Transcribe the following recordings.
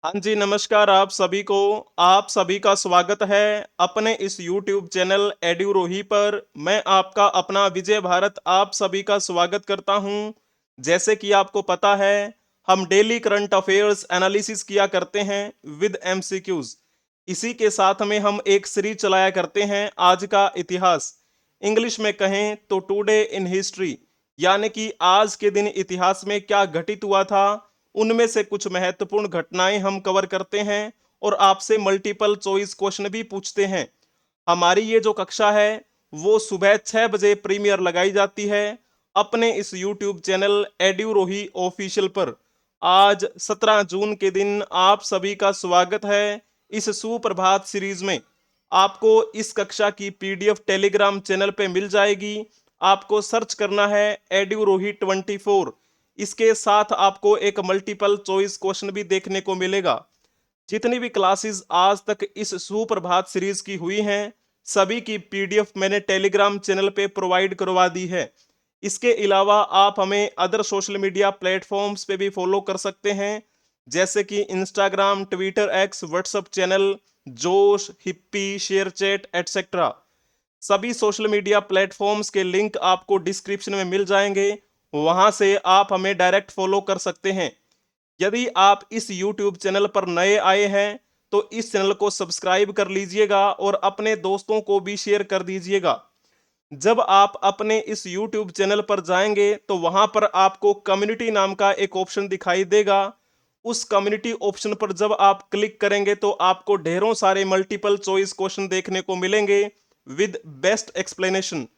हाँ जी, नमस्कार आप सभी को। आप सभी का स्वागत है अपने इस यूट्यूब चैनल एड्यूरोही पर। मैं आपका अपना विजय भारत आप सभी का स्वागत करता हूँ। जैसे कि आपको पता है, हम डेली करंट अफेयर्स एनालिसिस किया करते हैं विद एमसीक्यूज। इसी के साथ में हम एक सीरीज चलाया करते हैं आज का इतिहास। इंग्लिश में कहें तो टुडे इन हिस्ट्री, यानी कि आज के दिन इतिहास में क्या घटित हुआ था, उनमें से कुछ महत्वपूर्ण घटनाएं हम कवर करते हैं और आपसे मल्टीपल चॉइस क्वेश्चन भी पूछते हैं। हमारी ये जो कक्षा है वो सुबह 6 बजे प्रीमियर लगाई जाती है अपने इस यूट्यूब चैनल एड्यूरोही ऑफिशियल पर। आज 17 जून के दिन आप सभी का स्वागत है इस सुप्रभात सीरीज में। आपको इस कक्षा की पीडीएफ टेलीग्राम चैनल पे मिल जाएगी। आपको सर्च करना है एड्यूरोही 24। इसके साथ आपको एक मल्टीपल चॉइस क्वेश्चन भी देखने को मिलेगा। जितनी भी क्लासेस आज तक इस सुप्रभात सीरीज की हुई हैं, सभी की पीडीएफ मैंने टेलीग्राम चैनल पे प्रोवाइड करवा दी है। इसके अलावा आप हमें अदर सोशल मीडिया प्लेटफॉर्म्स पे भी फॉलो कर सकते हैं, जैसे कि Instagram, Twitter, x, WhatsApp channel, जोश, हिप्पी, शेयरचैट एटसेट्रा। सभी सोशल मीडिया प्लेटफॉर्म्स के लिंक आपको डिस्क्रिप्शन में मिल जाएंगे। वहां से आप हमें डायरेक्ट फॉलो कर सकते हैं। यदि आप इस YouTube चैनल पर नए आए हैं तो इस चैनल को सब्सक्राइब कर लीजिएगा और अपने दोस्तों को भी शेयर कर दीजिएगा। जब आप अपने इस YouTube चैनल पर जाएंगे तो वहां पर आपको कम्युनिटी नाम का एक ऑप्शन दिखाई देगा। उस कम्युनिटी ऑप्शन पर जब आप क्लिक करेंगे तो आपको ढेरों सारे मल्टीपल चॉइस क्वेश्चन देखने को मिलेंगे विद बेस्ट एक्सप्लेनेशन।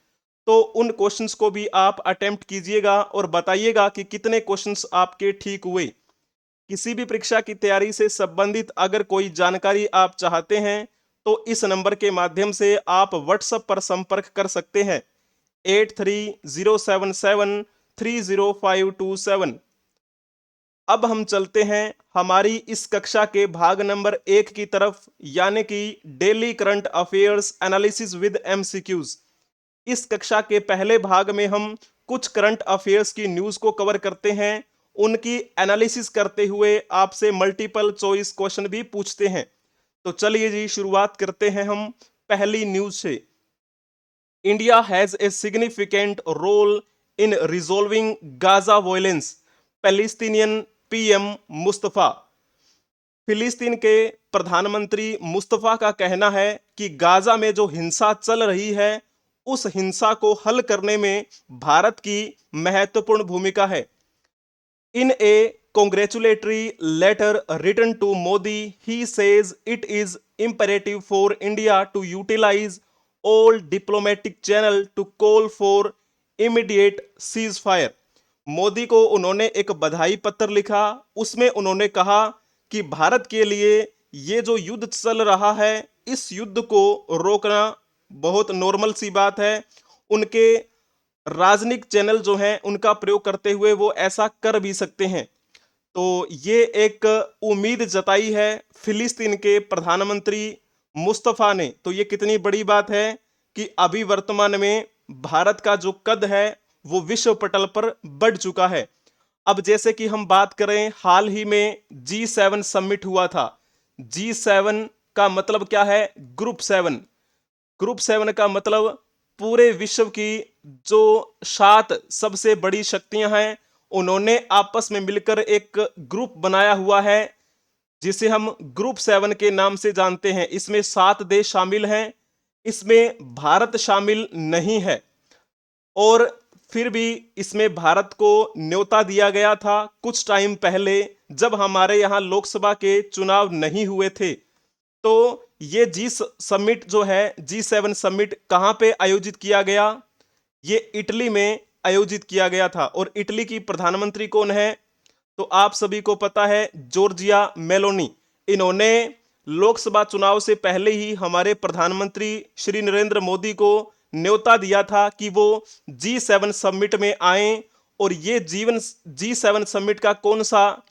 तो उन क्वेश्चंस को भी आप अटेम्प्ट कीजिएगा और बताइएगा कि कितने क्वेश्चंस आपके ठीक हुए। किसी भी परीक्षा की तैयारी से संबंधित अगर कोई जानकारी आप चाहते हैं तो इस नंबर के माध्यम से आप व्हाट्सएप पर संपर्क कर सकते हैं 8307730527। अब हम चलते हैं हमारी इस कक्षा के भाग नंबर 1 की तरफ, यानी कि daily current affairs analysis with MCQs. इस कक्षा के पहले भाग में हम कुछ करंट अफेयर्स की न्यूज को कवर करते हैं, उनकी एनालिसिस करते हुए आपसे मल्टीपल चॉइस क्वेश्चन भी पूछते हैं। तो चलिए जी, शुरुआत करते हैं हम पहली न्यूज से। India has a significant role in resolving Gaza violence, Palestinian PM Mustafa. फिलिस्तीन के प्रधानमंत्री मुस्तफा का कहना है कि गाजा में जो हिंसा चल रही है उस हिंसा को हल करने में भारत की महत्वपूर्ण भूमिका है। इन ए congratulatory letter written to Modi, he says it is imperative for India to utilize all diplomatic channel to call for immediate ceasefire। Modi को उन्होंने एक बधाई पत्र लिखा। उसमें उन्होंने कहा कि भारत के लिए ये जो युद्ध चल रहा है इस युद्ध को रोकना बहुत नॉर्मल सी बात है। उनके राजनीतिक चैनल जो हैं उनका प्रयोग करते हुए वो ऐसा कर भी सकते हैं। तो ये एक उम्मीद जताई है फिलिस्तीन के प्रधानमंत्री मुस्तफा ने। तो ये कितनी बड़ी बात है कि अभी वर्तमान में भारत का जो कद है वो विश्व पटल पर बढ़ चुका है। अब जैसे कि हम बात करें, हाल ही में G7 समिट हुआ था। G7 का मतलब क्या है? ग्रुप 7। ग्रुप 7 का मतलब पूरे विश्व की जो 7 सबसे बड़ी शक्तियां हैं उन्होंने आपस में मिलकर एक ग्रुप बनाया हुआ है जिसे हम ग्रुप 7 के नाम से जानते हैं। इसमें 7 देश शामिल हैं, इसमें भारत शामिल नहीं है। और फिर भी इसमें भारत को न्योता दिया गया था कुछ टाइम पहले, जब हमारे यहाँ लोकसभा के चुनाव नहीं हुए थे। तो ये समिट जो है, G7 समिट कहां पे आयोजित किया गया? ये इटली में आयोजित किया गया था। और इटली की प्रधानमंत्री कौन है? तो आप सभी को पता है, जॉर्जिया मेलोनी। इन्होंने लोकसभा चुनाव से पहले ही हमारे प्रधानमंत्री श्री नरेंद्र मोदी को न्योता दिया था कि वो G7 समिट में आए। और ये G7 समिट का कौन सा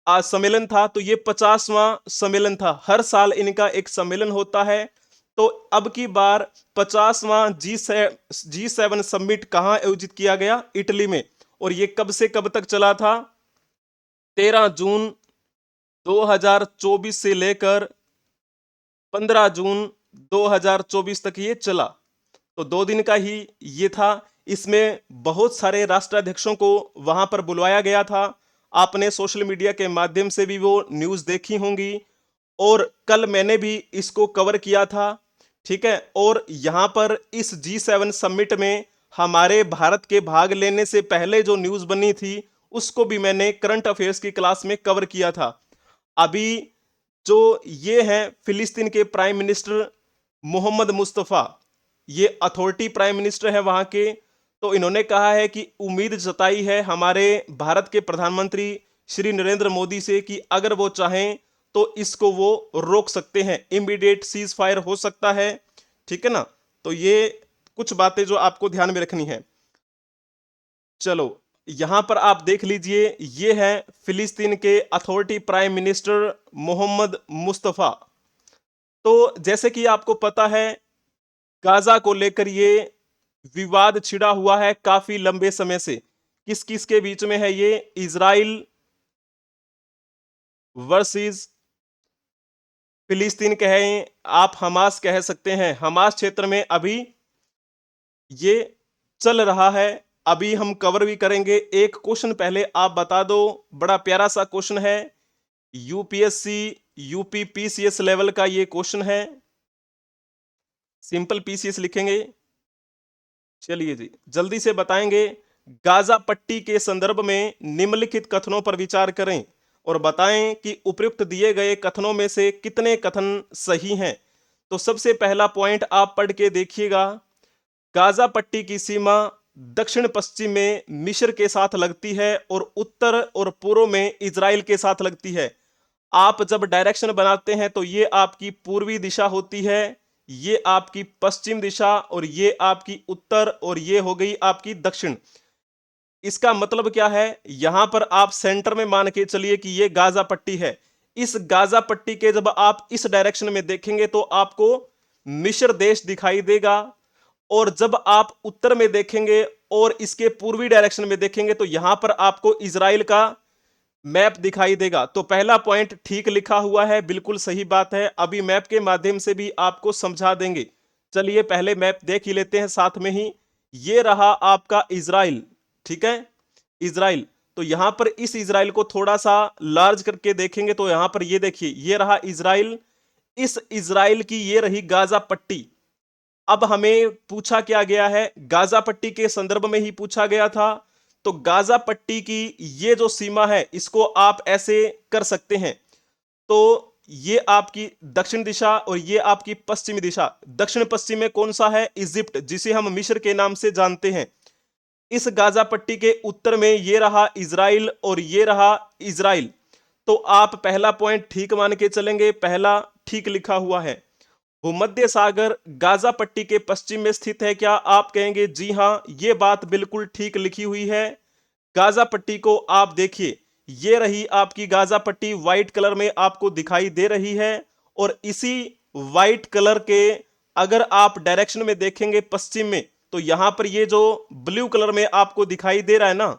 आज सम्मेलन था? तो ये 50वां सम्मेलन था। हर साल इनका एक सम्मेलन होता है। तो अब की बार 50वां G7 समिट कहां आयोजित किया गया? इटली में। और ये कब से कब तक चला था? 13 जून 2024 से लेकर 15 जून 2024 तक ये चला। तो 2 दिन का ही ये था। इसमें बहुत सारे राष्ट्राध्यक्षों को वहां पर बुलवाया गया था। आपने सोशल मीडिया के माध्यम से भी वो न्यूज़ देखी होंगी, और कल मैंने भी इसको कवर किया था। ठीक है, और यहां पर इस G7 समिट में हमारे भारत के भाग लेने से पहले जो न्यूज़ बनी थी उसको भी मैंने करंट अफेयर्स की क्लास में कवर किया था। अभी जो ये हैं फिलिस्तीन के प्राइम मिनिस्टर मोहम्मद मुस्तफ़ा, ये अथॉरिटी प्राइम मिनिस्टर है वहां के। तो इन्होंने कहा है कि उम्मीद जताई है हमारे भारत के प्रधानमंत्री श्री नरेंद्र मोदी से कि अगर वो चाहें तो इसको वो रोक सकते हैं, इमीडिएट सीज फायर हो सकता है। ठीक है ना, तो ये कुछ बातें जो आपको ध्यान में रखनी है। चलो, यहां पर आप देख लीजिए, ये है फिलिस्तीन के authority prime minister Mohammad Mustafa. तो जैसे कि आपको पता है, गाजा को लेकर ये विवाद छिड़ा हुआ है काफी लंबे समय से। किस किस के बीच में है ये? इजराइल वर्सेस फिलिस्तीन कहें, आप हमास कह सकते हैं। हमास क्षेत्र में अभी ये चल रहा है। अभी हम कवर भी करेंगे। एक क्वेश्चन पहले आप बता दो, बड़ा प्यारा सा क्वेश्चन है, यूपीएससी यूपी पीसीएस लेवल का ये क्वेश्चन है। सिंपल पीसीएस लिखेंगे। चलिए जी, जल्दी से बताएंगे। गाजा पट्टी के संदर्भ में निम्नलिखित कथनों पर विचार करें और बताएं कि उपयुक्त दिए गए कथनों में से कितने कथन सही हैं। तो सबसे पहला पॉइंट आप पढ़ के देखिएगा। गाजा पट्टी की सीमा दक्षिण पश्चिम में मिस्र के साथ लगती है और उत्तर और पूर्व में इजराइल के साथ लगती है। आप जब डायरेक्शन बनाते हैं तो ये आपकी पूर्वी दिशा होती है, ये आपकी पश्चिम दिशा, और ये आपकी उत्तर, और ये हो गई आपकी दक्षिण। इसका मतलब क्या है? यहां पर आप सेंटर में मान के चलिए कि ये गाजा पट्टी है। इस गाजा पट्टी के जब आप इस डायरेक्शन में देखेंगे तो आपको मिस्र देश दिखाई देगा, और जब आप उत्तर में देखेंगे और इसके पूर्वी डायरेक्शन में देखेंगे तो यहां पर आपको इजराइल का मैप दिखाई देगा। तो पहला पॉइंट ठीक लिखा हुआ है, बिल्कुल सही बात है। अभी मैप के माध्यम से भी आपको समझा देंगे। चलिए पहले मैप देख ही लेते हैं साथ में ही। ये रहा आपका इजराइल। ठीक है, इजराइल। तो यहां पर इस इजराइल को थोड़ा सा लार्ज करके देखेंगे तो यहां पर ये देखिए, ये रहा इजराइल। इस इजराइल की ये रही गाजा पट्टी। अब हमें पूछा क्या गया है? गाजा पट्टी के संदर्भ में ही पूछा गया था। तो गाजा पट्टी की ये जो सीमा है इसको आप ऐसे कर सकते हैं। तो ये आपकी दक्षिण दिशा और ये आपकी पश्चिमी दिशा। दक्षिण पश्चिम में कौन सा है? इजिप्ट, जिसे हम मिस्र के नाम से जानते हैं। इस गाजा पट्टी के उत्तर में ये रहा इजराइल और ये रहा इजराइल। तो आप पहला पॉइंट ठीक मान के चलेंगे, पहला ठीक लिखा हुआ है। भूमध्य सागर गाजा पट्टी के पश्चिम में स्थित है क्या? आप कहेंगे जी हां, ये बात बिल्कुल ठीक लिखी हुई है। गाजा पट्टी को आप देखिए, ये रही आपकी गाजा पट्टी, व्हाइट कलर में आपको दिखाई दे रही है। और इसी व्हाइट कलर के अगर आप डायरेक्शन में देखेंगे पश्चिम में, तो यहां पर ये जो ब्लू कलर में आपको दिखाई दे रहा है ना,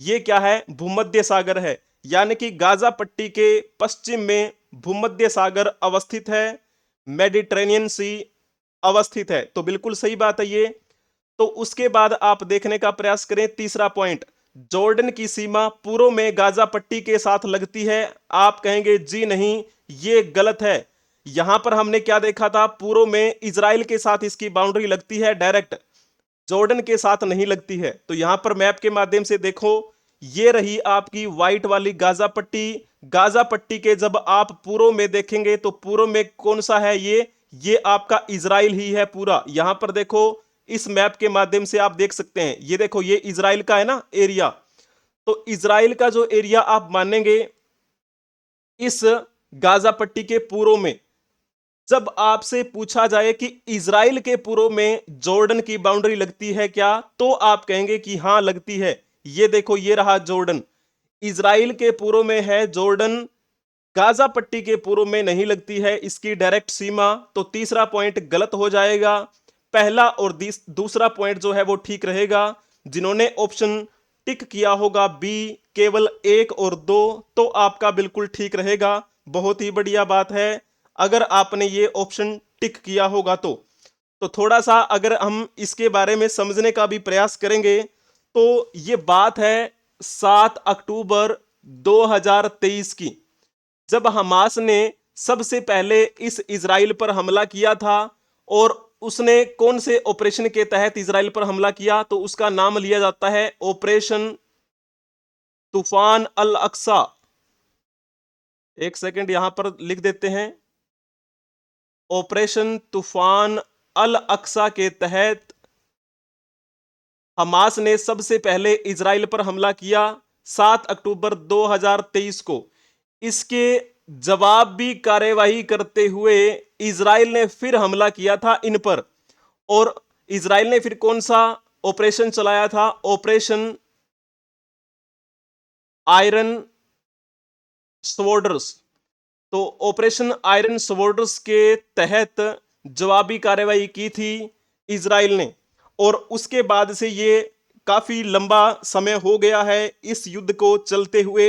ये क्या है? भूमध्य सागर है। यानी कि गाजा पट्टी के पश्चिम में भूमध्य सागर अवस्थित है, मेडिटेरेनियन सी अवस्थित है। तो बिल्कुल सही बात है ये। तो उसके बाद आप देखने का प्रयास करें तीसरा पॉइंट, जॉर्डन की सीमा पूर्व में गाजा पट्टी के साथ लगती है। आप कहेंगे जी नहीं, ये गलत है। यहां पर हमने क्या देखा था? पूर्व में इजराइल के साथ इसकी बाउंड्री लगती है डायरेक्ट, जॉर्डन के साथ नहीं लगती है। तो यहां पर मैप के माध्यम से देखो, ये रही आपकी व्हाइट वाली गाजा पट्टी। गाजा पट्टी के जब आप पूर्व में देखेंगे तो पूर्व में कौन सा है? ये आपका इजराइल ही है पूरा। यहां पर देखो, इस मैप के माध्यम से आप देख सकते हैं, ये देखो, ये इजराइल का है ना एरिया। तो इजराइल का जो एरिया आप मानेंगे इस गाजा पट्टी के पूर्व में, जब आपसे पूछा जाए कि इजराइल के पूर्व में जॉर्डन की बाउंड्री लगती है क्या, तो आप कहेंगे कि हां लगती है। ये देखो, ये रहा जॉर्डन, इजराइल के पूर्व में है जॉर्डन, गाजा पट्टी के पूर्व में नहीं लगती है इसकी डायरेक्ट सीमा। तो तीसरा पॉइंट गलत हो जाएगा। पहला और दूसरा पॉइंट जो है वो ठीक रहेगा। जिन्होंने ऑप्शन टिक किया होगा बी केवल 1 और 2 तो आपका बिल्कुल ठीक रहेगा। बहुत ही बढ़िया बात है अगर आपने ये ऑप्शन टिक किया होगा तो थोड़ा सा अगर हम इसके बारे में समझने का भी प्रयास करेंगे तो ये बात है 7 अक्टूबर 2023 की, जब हमास ने सबसे पहले इस इजराइल पर हमला किया था। और उसने कौन से ऑपरेशन के तहत इजराइल पर हमला किया, तो उसका नाम लिया जाता है ऑपरेशन तूफान अल अक्सा। एक सेकंड यहां पर लिख देते हैं। ऑपरेशन तूफान अल अक्सा के तहत हमास ने सबसे पहले इजराइल पर हमला किया 7 अक्टूबर 2023 को। इसके जवाबी कार्यवाही करते हुए इजराइल ने फिर हमला किया था इन पर। और इजराइल ने फिर कौन सा ऑपरेशन चलाया था, ऑपरेशन आयरन स्वॉर्डर्स। तो ऑपरेशन आयरन स्वॉर्डर्स के तहत जवाबी कार्रवाई की थी इजराइल ने। और उसके बाद से ये काफी लंबा समय हो गया है इस युद्ध को चलते हुए।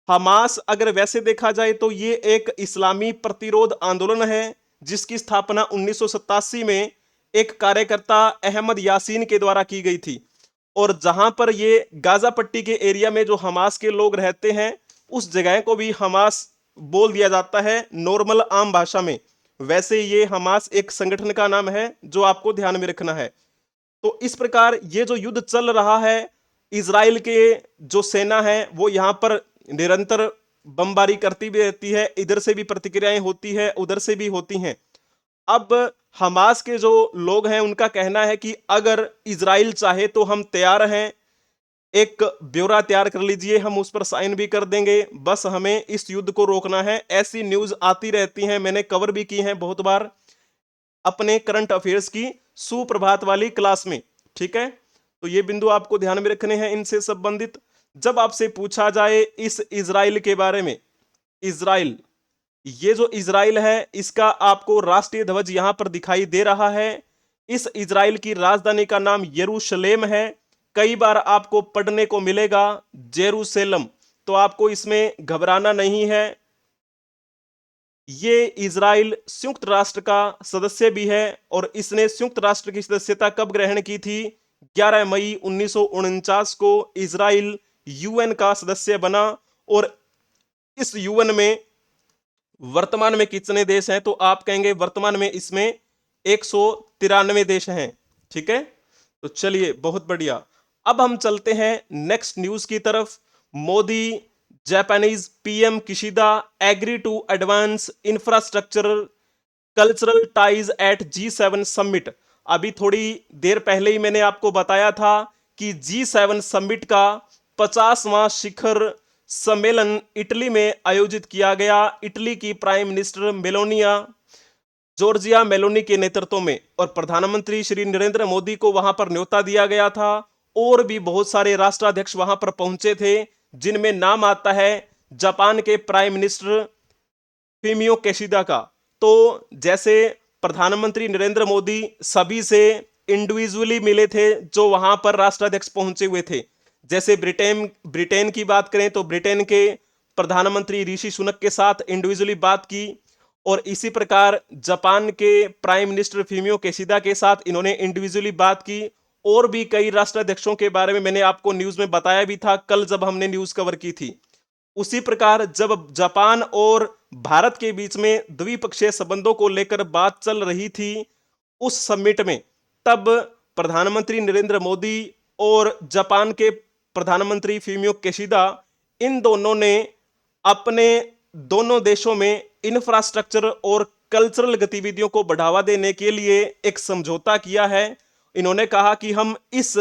हमास अगर वैसे देखा जाए तो ये एक इस्लामी प्रतिरोध आंदोलन है जिसकी स्थापना 1987 में एक कार्यकर्ता अहमद यासीन के द्वारा की गई थी। और जहां पर ये गाजा पट्टी के एरिया में जो हमास के लोग रहते हैं उस जगह को भी हमास बोल दिया जाता है नॉर्मल आम भाषा में। वैसे ये हमास एक संगठन का नाम है जो आपको ध्यान में रखना है। तो इस प्रकार ये जो युद्ध चल रहा है, इजराइल के जो सेना है वो यहां पर निरंतर बमबारी करती भी रहती है, इधर से भी प्रतिक्रियाएं होती है उधर से भी होती हैं। अब हमास के जो लोग हैं उनका कहना है कि अगर इजराइल चाहे तो हम तैयार हैं, एक ब्यौरा तैयार कर लीजिए, हम उस पर साइन भी कर देंगे, बस हमें इस युद्ध को रोकना है। ऐसी न्यूज आती रहती हैं, मैंने कवर भी की है बहुत बार अपने करंट अफेयर्स की सुप्रभात वाली क्लास में। ठीक है, तो ये बिंदु आपको ध्यान में रखने हैं इनसे संबंधित। जब आपसे पूछा जाए इस इजराइल के बारे में, इजराइल, ये जो इजराइल है इसका आपको राष्ट्रीय ध्वज यहां पर दिखाई दे रहा है। इस इजराइल की राजधानी का नाम यरूशलेम है। कई बार आपको पढ़ने को मिलेगा जेरूसलम, तो आपको इसमें घबराना नहीं है। ये इजराइल संयुक्त राष्ट्र का सदस्य भी है और इसने संयुक्त राष्ट्र की सदस्यता कब ग्रहण की थी, 11 मई 1949 को इजराइल यूएन का सदस्य बना। और इस यूएन में वर्तमान में कितने देश हैं, तो आप कहेंगे वर्तमान में इसमें 193 देश हैं। ठीक है, तो चलिए बहुत बढ़िया। अब हम चलते हैं नेक्स्ट न्यूज की तरफ। Modi Japanese PM Kishida agree to advance infrastructural cultural ties at G7 summit. अभी थोड़ी देर पहले ही मैंने आपको बताया था कि G7 समिट का 50वां शिखर सम्मेलन इटली में आयोजित किया गया। इटली की प्राइम मिनिस्टर मेलोनिया जॉर्जिया मेलोनी के नेतृत्व में, और प्रधानमंत्री श्री नरेंद्र मोदी को वहां पर न्योता दिया गया था। और भी बहुत सारे राष्ट्राध्यक्ष वहां पर पहुंचे थे जिनमें नाम आता है जापान के प्राइम मिनिस्टर फूमियो किशिदा का। तो जैसे प्रधानमंत्री नरेंद्र मोदी सभी से इंडिविजुअली मिले थे जो वहां पर राष्ट्राध्यक्ष पहुंचे हुए थे। जैसे ब्रिटेन की बात करें तो ब्रिटेन के प्रधानमंत्री ऋषि सुनक के साथ इंडिविजुअली बात की। और इसी प्रकार जापान के प्राइम मिनिस्टर फूमियो किशिदा के साथ इन्होंने इंडिविजुअली बात की। और भी कई राष्ट्राध्यक्षों के बारे में मैंने आपको न्यूज में बताया भी था कल जब हमने न्यूज कवर की थी। उसी प्रकार जब जापान और भारत के बीच में द्विपक्षीय संबंधों को लेकर बात चल रही थी उस समिट में, तब प्रधानमंत्री नरेंद्र मोदी और जापान के प्रधानमंत्री फूमियो किशिदा, इन दोनों ने अपने दोनों देशों में इंफ्रास्ट्रक्चर और कल्चरल गतिविधियों को बढ़ावा देने के लिए एक समझौता किया है। इन्होंने कहा कि हम इस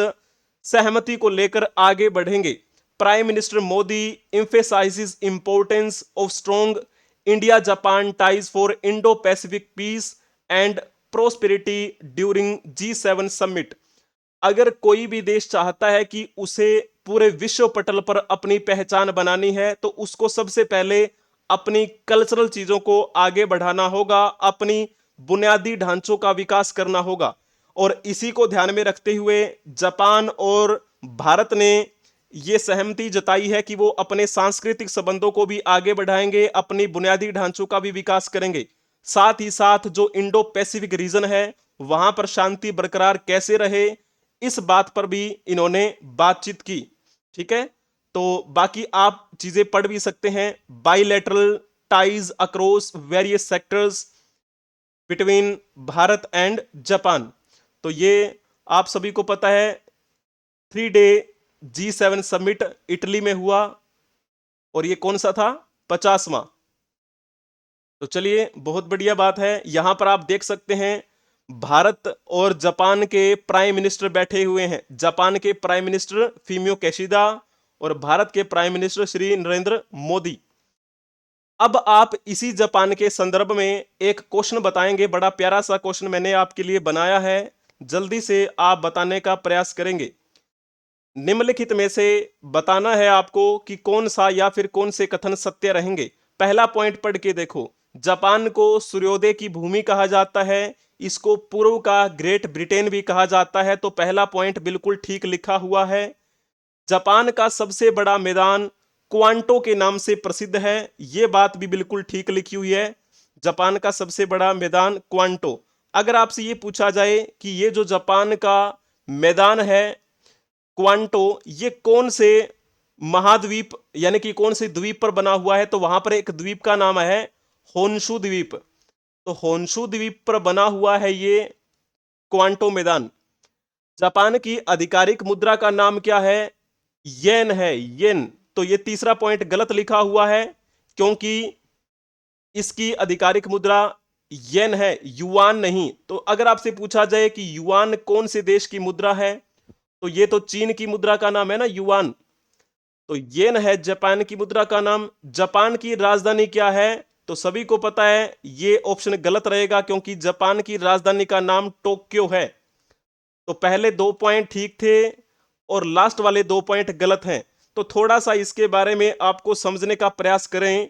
सहमति को लेकर आगे बढ़ेंगे। Prime minister Modi emphasizes importance of strong India-Japan ties for Indo-Pacific peace and prosperity during G7 summit। अगर कोई भी देश चाहता है कि उसे पूरे विश्व पटल पर अपनी पहचान बनानी है तो उसको सबसे पहले अपनी कल्चरल चीजों को आगे बढ़ाना होगा, अपनी बुनियादी ढांचों का विकास करना होगा। और इसी को ध्यान में रखते हुए जापान और भारत ने ये सहमति जताई है कि वो अपने सांस्कृतिक संबंधों को भी आगे बढ़ाएंगे, अपनी बुनियादी ढांचों का भी विकास करेंगे। साथ ही साथ जो इंडो पैसिफिक रीजन है वहां पर शांति बरकरार कैसे रहे, इस बात पर भी इन्होंने बातचीत की। ठीक है, तो बाकी आप चीजें पढ़ भी सकते हैं। Bilateral ties across various sectors between Bharat and Japan. तो ये आप सभी को पता है 3 डे G7 समिट इटली में हुआ और ये कौन सा था, 50वां। तो चलिए बहुत बढ़िया बात है। यहां पर आप देख सकते हैं भारत और जापान के प्राइम मिनिस्टर बैठे हुए हैं। जापान के प्राइम मिनिस्टर फूमियो किशिदा और भारत के प्राइम मिनिस्टर श्री नरेंद्र मोदी। अब आप इसी जापान के संदर्भ में एक क्वेश्चन बताएंगे, बड़ा प्यारा सा क्वेश्चन मैंने आपके लिए बनाया है, जल्दी से आप बताने का प्रयास करेंगे। निम्नलिखित में से बताना है आपको कि कौन सा या फिर कौन से कथन सत्य रहेंगे। पहला पॉइंट पढ़ के देखो, जापान को सूर्योदय की भूमि कहा जाता है, इसको पूर्व का ग्रेट ब्रिटेन भी कहा जाता है। तो पहला पॉइंट बिल्कुल ठीक लिखा हुआ है। जापान का सबसे बड़ा मैदान क्वांटो के नाम से प्रसिद्ध है, यह बात भी बिल्कुल ठीक लिखी हुई है। जापान का सबसे बड़ा मैदान क्वांटो। अगर आपसे यह पूछा जाए कि ये जो जापान का मैदान है क्वांटो, ये कौन से महाद्वीप यानी कि कौन से द्वीप पर बना हुआ है, तो वहां पर एक द्वीप का नाम है होन्शु द्वीप। तो होन्शु द्वीप पर बना हुआ है ये क्वांटो मैदान। जापान की आधिकारिक मुद्रा का नाम क्या है, येन है, येन। तो ये तीसरा पॉइंट गलत लिखा हुआ है, क्योंकि इसकी आधिकारिक मुद्रा येन है, युआन नहीं। तो अगर आपसे पूछा जाए कि युआन कौन से देश की मुद्रा है, तो ये तो चीन की मुद्रा का नाम है ना, युआन। तो येन है जापान की मुद्रा का नाम। जापान की राजधानी क्या है, तो सभी को पता है ये ऑप्शन गलत रहेगा, क्योंकि जापान की राजधानी का नाम टोक्यो है। तो पहले 2 पॉइंट ठीक थे और लास्ट वाले 2 पॉइंट गलत हैं। तो थोड़ा सा इसके बारे में आपको समझने का प्रयास करें।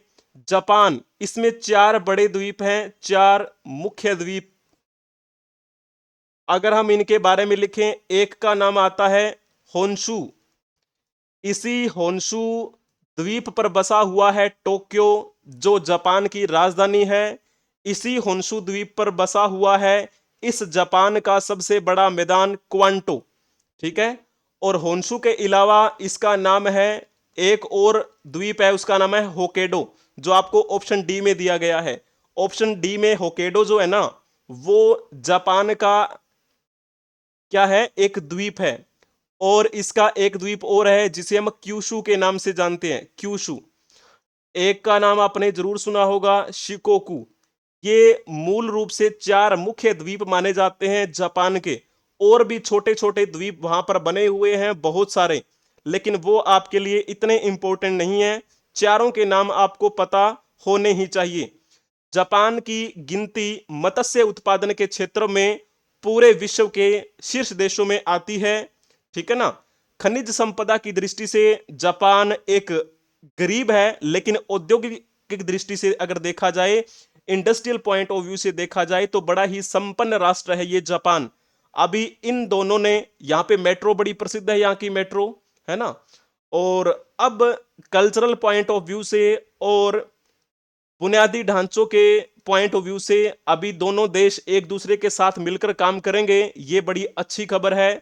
जापान, इसमें 4 बड़े द्वीप हैं, 4 मुख्य द्वीप। अगर हम इनके बारे में लिखें, एक का नाम आता है होन्शु। इसी होन्शु द्वीप पर बसा हुआ है टोक्यो, जो जापान की राजधानी है। इसी होन्शु द्वीप पर बसा हुआ है इस जापान का सबसे बड़ा मैदान क्वांटो। ठीक है, और होन्शु के अलावा इसका नाम है, एक और द्वीप है, उसका नाम है होकेडो, जो आपको ऑप्शन डी में दिया गया है। ऑप्शन डी में होकेडो जो है ना, वो जापान का क्या है, एक द्वीप है। और इसका एक द्वीप और है जिसे हम क्यूशु के नाम से जानते हैं, क्यूशु। एक का नाम आपने जरूर सुना होगा, शिकोकू। ये मूल रूप से 4 मुख्य द्वीप माने जाते हैं जापान के। और भी छोटे छोटे द्वीप वहां पर बने हुए हैं बहुत सारे, लेकिन वो आपके लिए इतने इंपॉर्टेंट नहीं है। चारों के नाम आपको पता होने ही चाहिए। जापान की गिनती मत्स्य उत्पादन के क्षेत्र में पूरे विश्व के शीर्ष देशों में आती है। ठीक है ना। खनिज संपदा की दृष्टि से जापान एक गरीब है, लेकिन औद्योगिक दृष्टि से अगर देखा जाए, इंडस्ट्रियल पॉइंट ऑफ व्यू से देखा जाए, तो बड़ा ही संपन्न राष्ट्र है ये जापान। अभी इन दोनों ने, यहाँ पे मेट्रो बड़ी प्रसिद्ध है, यहाँ की मेट्रो, है ना। और अब कल्चरल पॉइंट ऑफ व्यू से और बुनियादी ढांचों के पॉइंट ऑफ व्यू से अभी दोनों देश एक दूसरे के साथ मिलकर काम करेंगे, ये बड़ी अच्छी खबर है।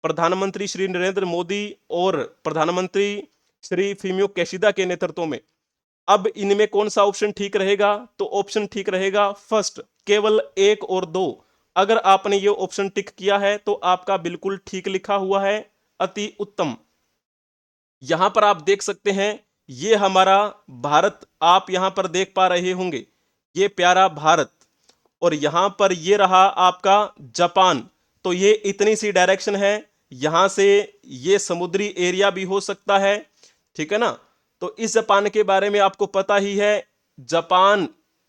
प्रधानमंत्री श्री नरेंद्र मोदी और प्रधानमंत्री श्री फूमियो किशिदा के नेतृत्व में। अब इनमें कौन सा ऑप्शन ठीक रहेगा, तो ऑप्शन ठीक रहेगा फर्स्ट, केवल 1 और 2। अगर आपने ये ऑप्शन टिक किया है तो आपका बिल्कुल ठीक लिखा हुआ है, अति उत्तम। यहां पर आप देख सकते हैं, ये हमारा भारत आप यहां पर देख पा रहे होंगे, ये प्यारा भारत। और यहां पर ये रहा आपका जापान। तो ये इतनी सी डायरेक्शन है, यहां से ये समुद्री एरिया भी हो सकता है। ठीक है ना। तो इस जापान के बारे में आपको पता ही है, जापान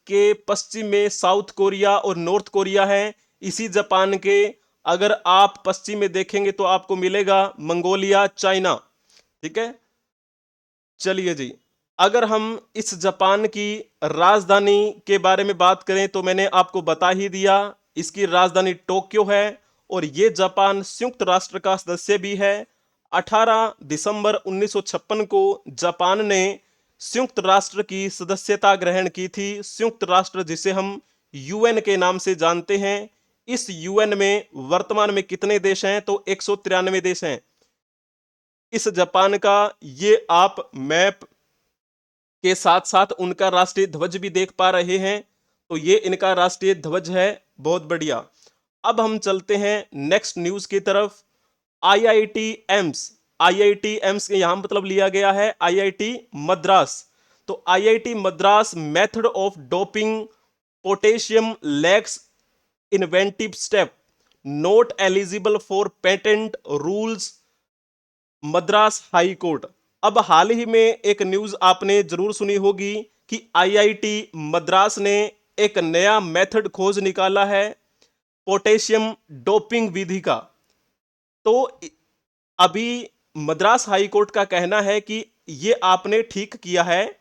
के पश्चिम में साउथ कोरिया और नॉर्थ कोरिया है। इसी जापान के अगर आप पश्चिम में देखेंगे तो आपको मिलेगा मंगोलिया, चाइना। ठीक है। चलिए जी, अगर हम इस जापान की राजधानी के बारे में बात करें तो मैंने आपको बता ही दिया, इसकी राजधानी टोक्यो है। और ये जापान संयुक्त राष्ट्र का सदस्य भी है। 18 दिसंबर 1956 को जापान ने संयुक्त राष्ट्र की सदस्यता ग्रहण की थी। संयुक्त राष्ट्र जिसे हम यूएन के नाम से जानते हैं। इस यूएन में वर्तमान में कितने देश हैं? तो 193 देश हैं। इस जापान का ये आप मैप के साथ साथ उनका राष्ट्रीय ध्वज भी देख पा रहे हैं। तो ये इनका राष्ट्रीय ध्वज है। बहुत बढ़िया। अब हम चलते हैं नेक्स्ट न्यूज की तरफ। आईआईटी एम्स, आईआईटी एम्स के यहां मतलब लिया गया है आईआईटी मद्रास। तो IIT Madras method of doping potassium lakhs inventive step not eligible for patent rules Madras high court. अब हाल ही में एक न्यूज आपने जरूर सुनी होगी कि आईआईटी मद्रास ने एक नया मेथड खोज निकाला है पोटेशियम डोपिंग विधि का। तो अभी मद्रास हाई कोर्ट का कहना है कि ये आपने ठीक किया है।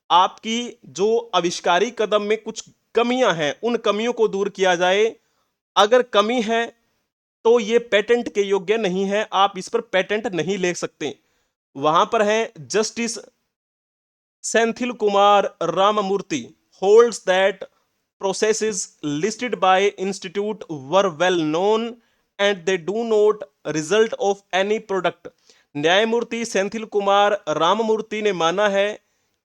आपकी जो आविष्कारी कदम में कुछ कमियां हैं उन कमियों को दूर किया जाए। अगर कमी है तो ये पेटेंट के योग्य नहीं है, आप इस पर पेटेंट नहीं ले सकते। वहां पर है justice Senthil Kumar Ramamurthy holds that processes listed by institute were well known and they do not result of any product। न्यायमूर्ति सेंथिल कुमार राममूर्ति ने माना है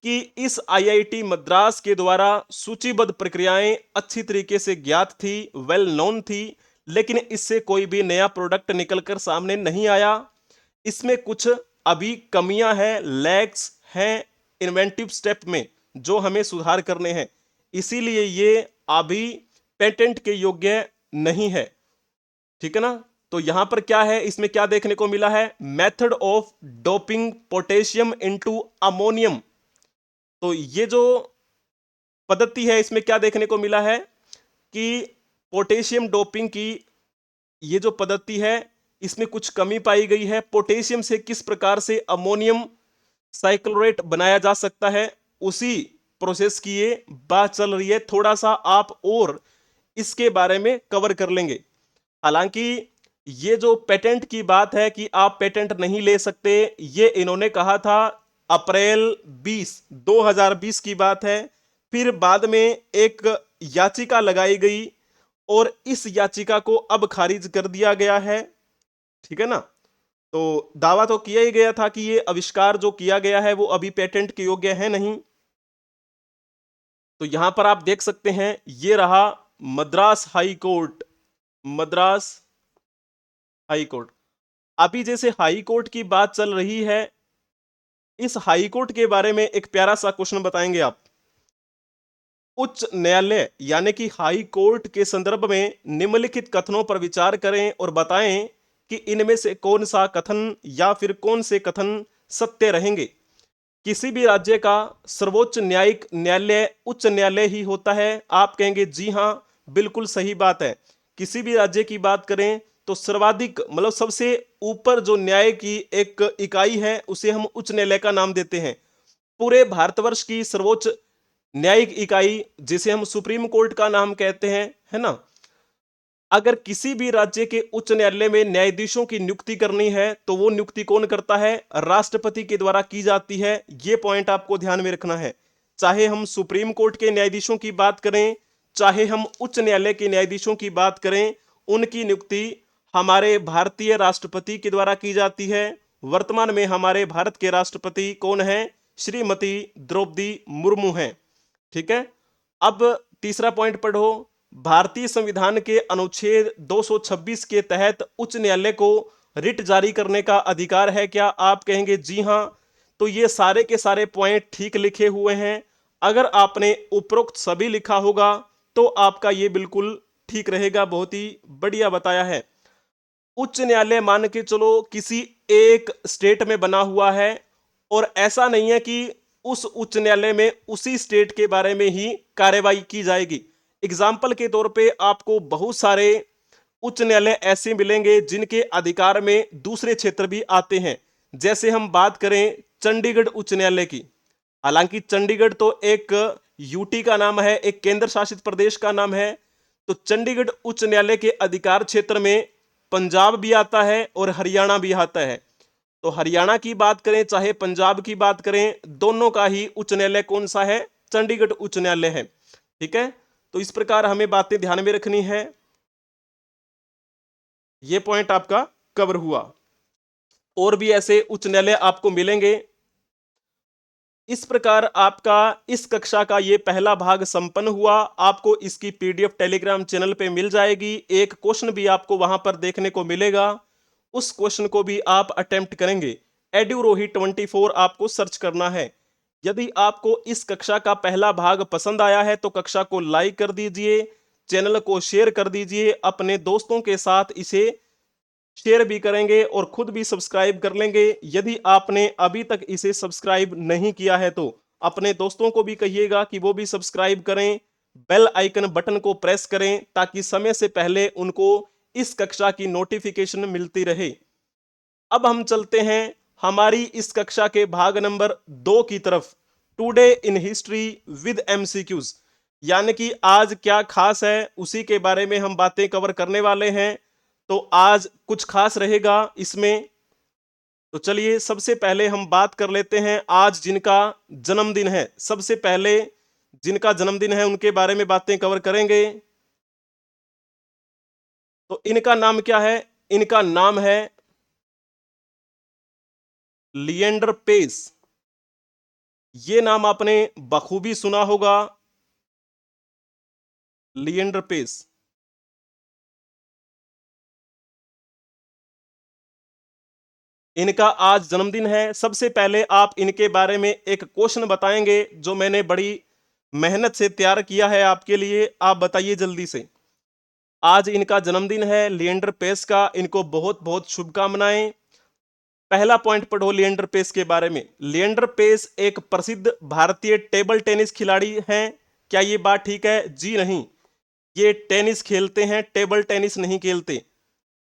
कि इस आईआईटी मद्रास के द्वारा सूचीबद्ध प्रक्रियाएं अच्छी तरीके से ज्ञात थी, वेल नोन थी, लेकिन इससे कोई भी नया प्रोडक्ट निकलकर सामने नहीं आया। इसमें कुछ अभी कमियां हैं, लैग्स हैं इन्वेंटिव स्टेप में जो हमें सुधार करने हैं। इसीलिए ये अभी पेटेंट के योग्य नहीं है। ठीक है ना। तो यहां पर क्या है, इसमें क्या देखने को मिला है? Method of doping potassium into ammonium. तो ये जो पद्धति है इसमें क्या देखने को मिला है कि पोटेशियम डोपिंग की ये जो पद्धति है इसमें कुछ कमी पाई गई है। पोटेशियम से किस प्रकार से अमोनियम साइक्लोरेट बनाया जा सकता है उसी प्रोसेस की ये बात चल रही है। थोड़ा सा आप और इसके बारे में कवर कर लेंगे। हालांकि ये जो पेटेंट की बात है कि आप पेटेंट नहीं ले सकते, ये इन्होंने कहा था अप्रैल 2020 की बात है। फिर बाद में एक याचिका लगाई गई और इस याचिका को अब खारिज कर दिया गया है। ठीक है ना। तो दावा तो किया ही गया था कि ये आविष्कार जो किया गया है वो अभी पेटेंट के योग्य है नहीं। तो यहां पर आप देख सकते हैं ये रहा Madras high court, Madras high court. अभी जैसे हाई कोर्ट की बात चल रही है, इस हाई कोर्ट के बारे में एक प्यारा सा क्वेश्चन बताएंगे आप। उच्च न्यायालय यानी कि हाई कोर्ट के संदर्भ में निम्नलिखित कथनों पर विचार करें और बताएं कि इनमें से कौन सा कथन या फिर कौन से कथन सत्य रहेंगे। किसी भी राज्य का सर्वोच्च न्यायिक न्यायालय उच्च न्यायालय ही होता है। आप कहेंगे जी हां, बिल्कुल सही बात है। किसी भी राज्य की बात करें तो सर्वाधिक मतलब सबसे ऊपर जो न्याय की एक इकाई है उसे हम उच्च न्यायालय का नाम देते हैं। पूरे भारतवर्ष की सर्वोच्च न्यायिक इकाई जिसे हम सुप्रीम कोर्ट का नाम कहते हैं, है ना। अगर किसी भी राज्य के उच्च न्यायालय में न्यायाधीशों की नियुक्ति करनी है तो वो नियुक्ति कौन करता है? राष्ट्रपति के द्वारा की जाती है। ये पॉइंट आपको ध्यान में रखना है। चाहे हम सुप्रीम कोर्ट के न्यायाधीशों की बात करें, चाहे हम उच्च न्यायालय के न्यायाधीशों की बात करें, उनकी नियुक्ति हमारे भारतीय राष्ट्रपति के द्वारा की जाती है। वर्तमान में हमारे भारत के राष्ट्रपति कौन है? श्रीमती द्रौपदी मुर्मू हैं। ठीक है। अब तीसरा पॉइंट पढ़ो। भारतीय संविधान के अनुच्छेद 226 के तहत उच्च न्यायालय को रिट जारी करने का अधिकार है क्या? आप कहेंगे जी हां। तो ये सारे के सारे पॉइंट ठीक लिखे हुए हैं। अगर आपने उपरोक्त सभी लिखा होगा तो आपका ये बिल्कुल ठीक रहेगा। बहुत ही बढ़िया बताया है। उच्च न्यायालय मान के चलो किसी एक स्टेट में बना हुआ है और ऐसा नहीं है कि उस उच्च न्यायालय में उसी स्टेट के बारे में ही कार्रवाई की जाएगी। एग्जाम्पल के तौर पे आपको बहुत सारे उच्च न्यायालय ऐसे मिलेंगे जिनके अधिकार में दूसरे क्षेत्र भी आते हैं। जैसे हम बात करें चंडीगढ़ उच्च न्यायालय की, हालांकि चंडीगढ़ तो एक यूटी का नाम है, एक केंद्र शासित प्रदेश का नाम है। तो चंडीगढ़ उच्च न्यायालय के अधिकार क्षेत्र में पंजाब भी आता है और हरियाणा भी आता है। तो हरियाणा की बात करें चाहे पंजाब की बात करें, दोनों का ही उच्च न्यायालय कौन सा है? चंडीगढ़ उच्च न्यायालय है। ठीक है, तो इस प्रकार हमें बातें ध्यान में रखनी है। ये पॉइंट आपका कवर हुआ। और भी ऐसे उच्च न्यायालय आपको मिलेंगे। इस प्रकार आपका इस कक्षा का ये पहला भाग संपन्न हुआ। आपको इसकी पीडीएफ टेलीग्राम चैनल पे मिल जाएगी। एक क्वेश्चन भी आपको वहां पर देखने को मिलेगा, उस क्वेश्चन को भी आप अटेम्प्ट करेंगे। एड्यूरोही 24 आपको सर्च करना है। यदि आपको इस कक्षा का पहला भाग पसंद आया है तो कक्षा को लाइक कर दीजिए, चैनल को शेयर कर दीजिए, अपने दोस्तों के साथ इसे शेयर भी करेंगे और खुद भी सब्सक्राइब कर लेंगे। यदि आपने अभी तक इसे सब्सक्राइब नहीं किया है तो अपने दोस्तों को भी कहिएगा कि वो भी सब्सक्राइब करें, बेल आइकन बटन को प्रेस करें ताकि समय से पहले उनको इस कक्षा की नोटिफिकेशन मिलती रहे। अब हम चलते हैं हमारी इस कक्षा के भाग नंबर 2 की तरफ, today in history with MCQs, यानी कि आज क्या खास है उसी के बारे में हम बातें कवर करने वाले हैं। तो आज कुछ खास रहेगा इसमें। तो चलिए सबसे पहले हम बात कर लेते हैं आज जिनका जन्मदिन है। सबसे पहले जिनका जन्मदिन है उनके बारे में बातें कवर करेंगे। तो इनका नाम क्या है? इनका नाम है लिएंडर पेस। ये नाम आपने बखूबी सुना होगा, लिएंडर पेस। इनका आज जन्मदिन है। सबसे पहले आप इनके बारे में एक क्वेश्चन बताएंगे जो मैंने बड़ी मेहनत से तैयार किया है आपके लिए। आप बताइए जल्दी से। आज इनका जन्मदिन है लिएंडर पेस का, इनको बहुत बहुत शुभकामनाएं। पहला पॉइंट पढ़ो लिएंडर पेस के बारे में। लिएंडर पेस एक प्रसिद्ध भारतीय टेबल टेनिस खिलाड़ी हैं। क्या ये बात ठीक है? जी नहीं, ये टेनिस खेलते हैं, टेबल टेनिस नहीं खेलते।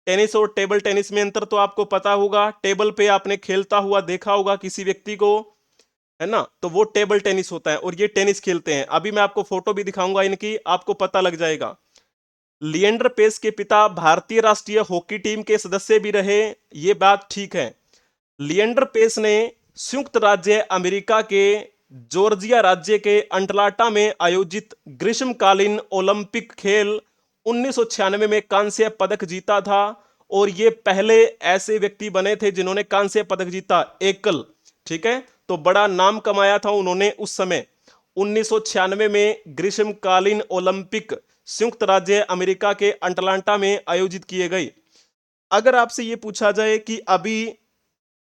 टेनिस और टेबल टेनिस में अंतर तो आपको पता होगा। टेबल पे आपने खेलता हुआ देखा होगा किसी व्यक्ति को, है ना? तो वो टेबल टेनिस होता है और ये टेनिस खेलते हैं। अभी मैं आपको फोटो भी दिखाऊंगा इनकी, आपको पता लग जाएगा। लिएंडर पेस के पिता भारतीय राष्ट्रीय हॉकी टीम के सदस्य भी रहे, ये बात ठीक है। लिएंडर पेस ने संयुक्त राज्य अमेरिका के जॉर्जिया राज्य के अटलांटा में आयोजित ग्रीष्मकालीन ओलंपिक खेल 1996 में कांस्य पदक जीता था और ये पहले ऐसे व्यक्ति बने थे जिन्होंने कांस्य पदक जीता, एकल। ठीक है, तो बड़ा नाम कमाया था उन्होंने उस समय। 1996 में ग्रीष्मकालीन ओलंपिक संयुक्त राज्य अमेरिका के अटलांटा में आयोजित किए गए। अगर आपसे ये पूछा जाए कि अभी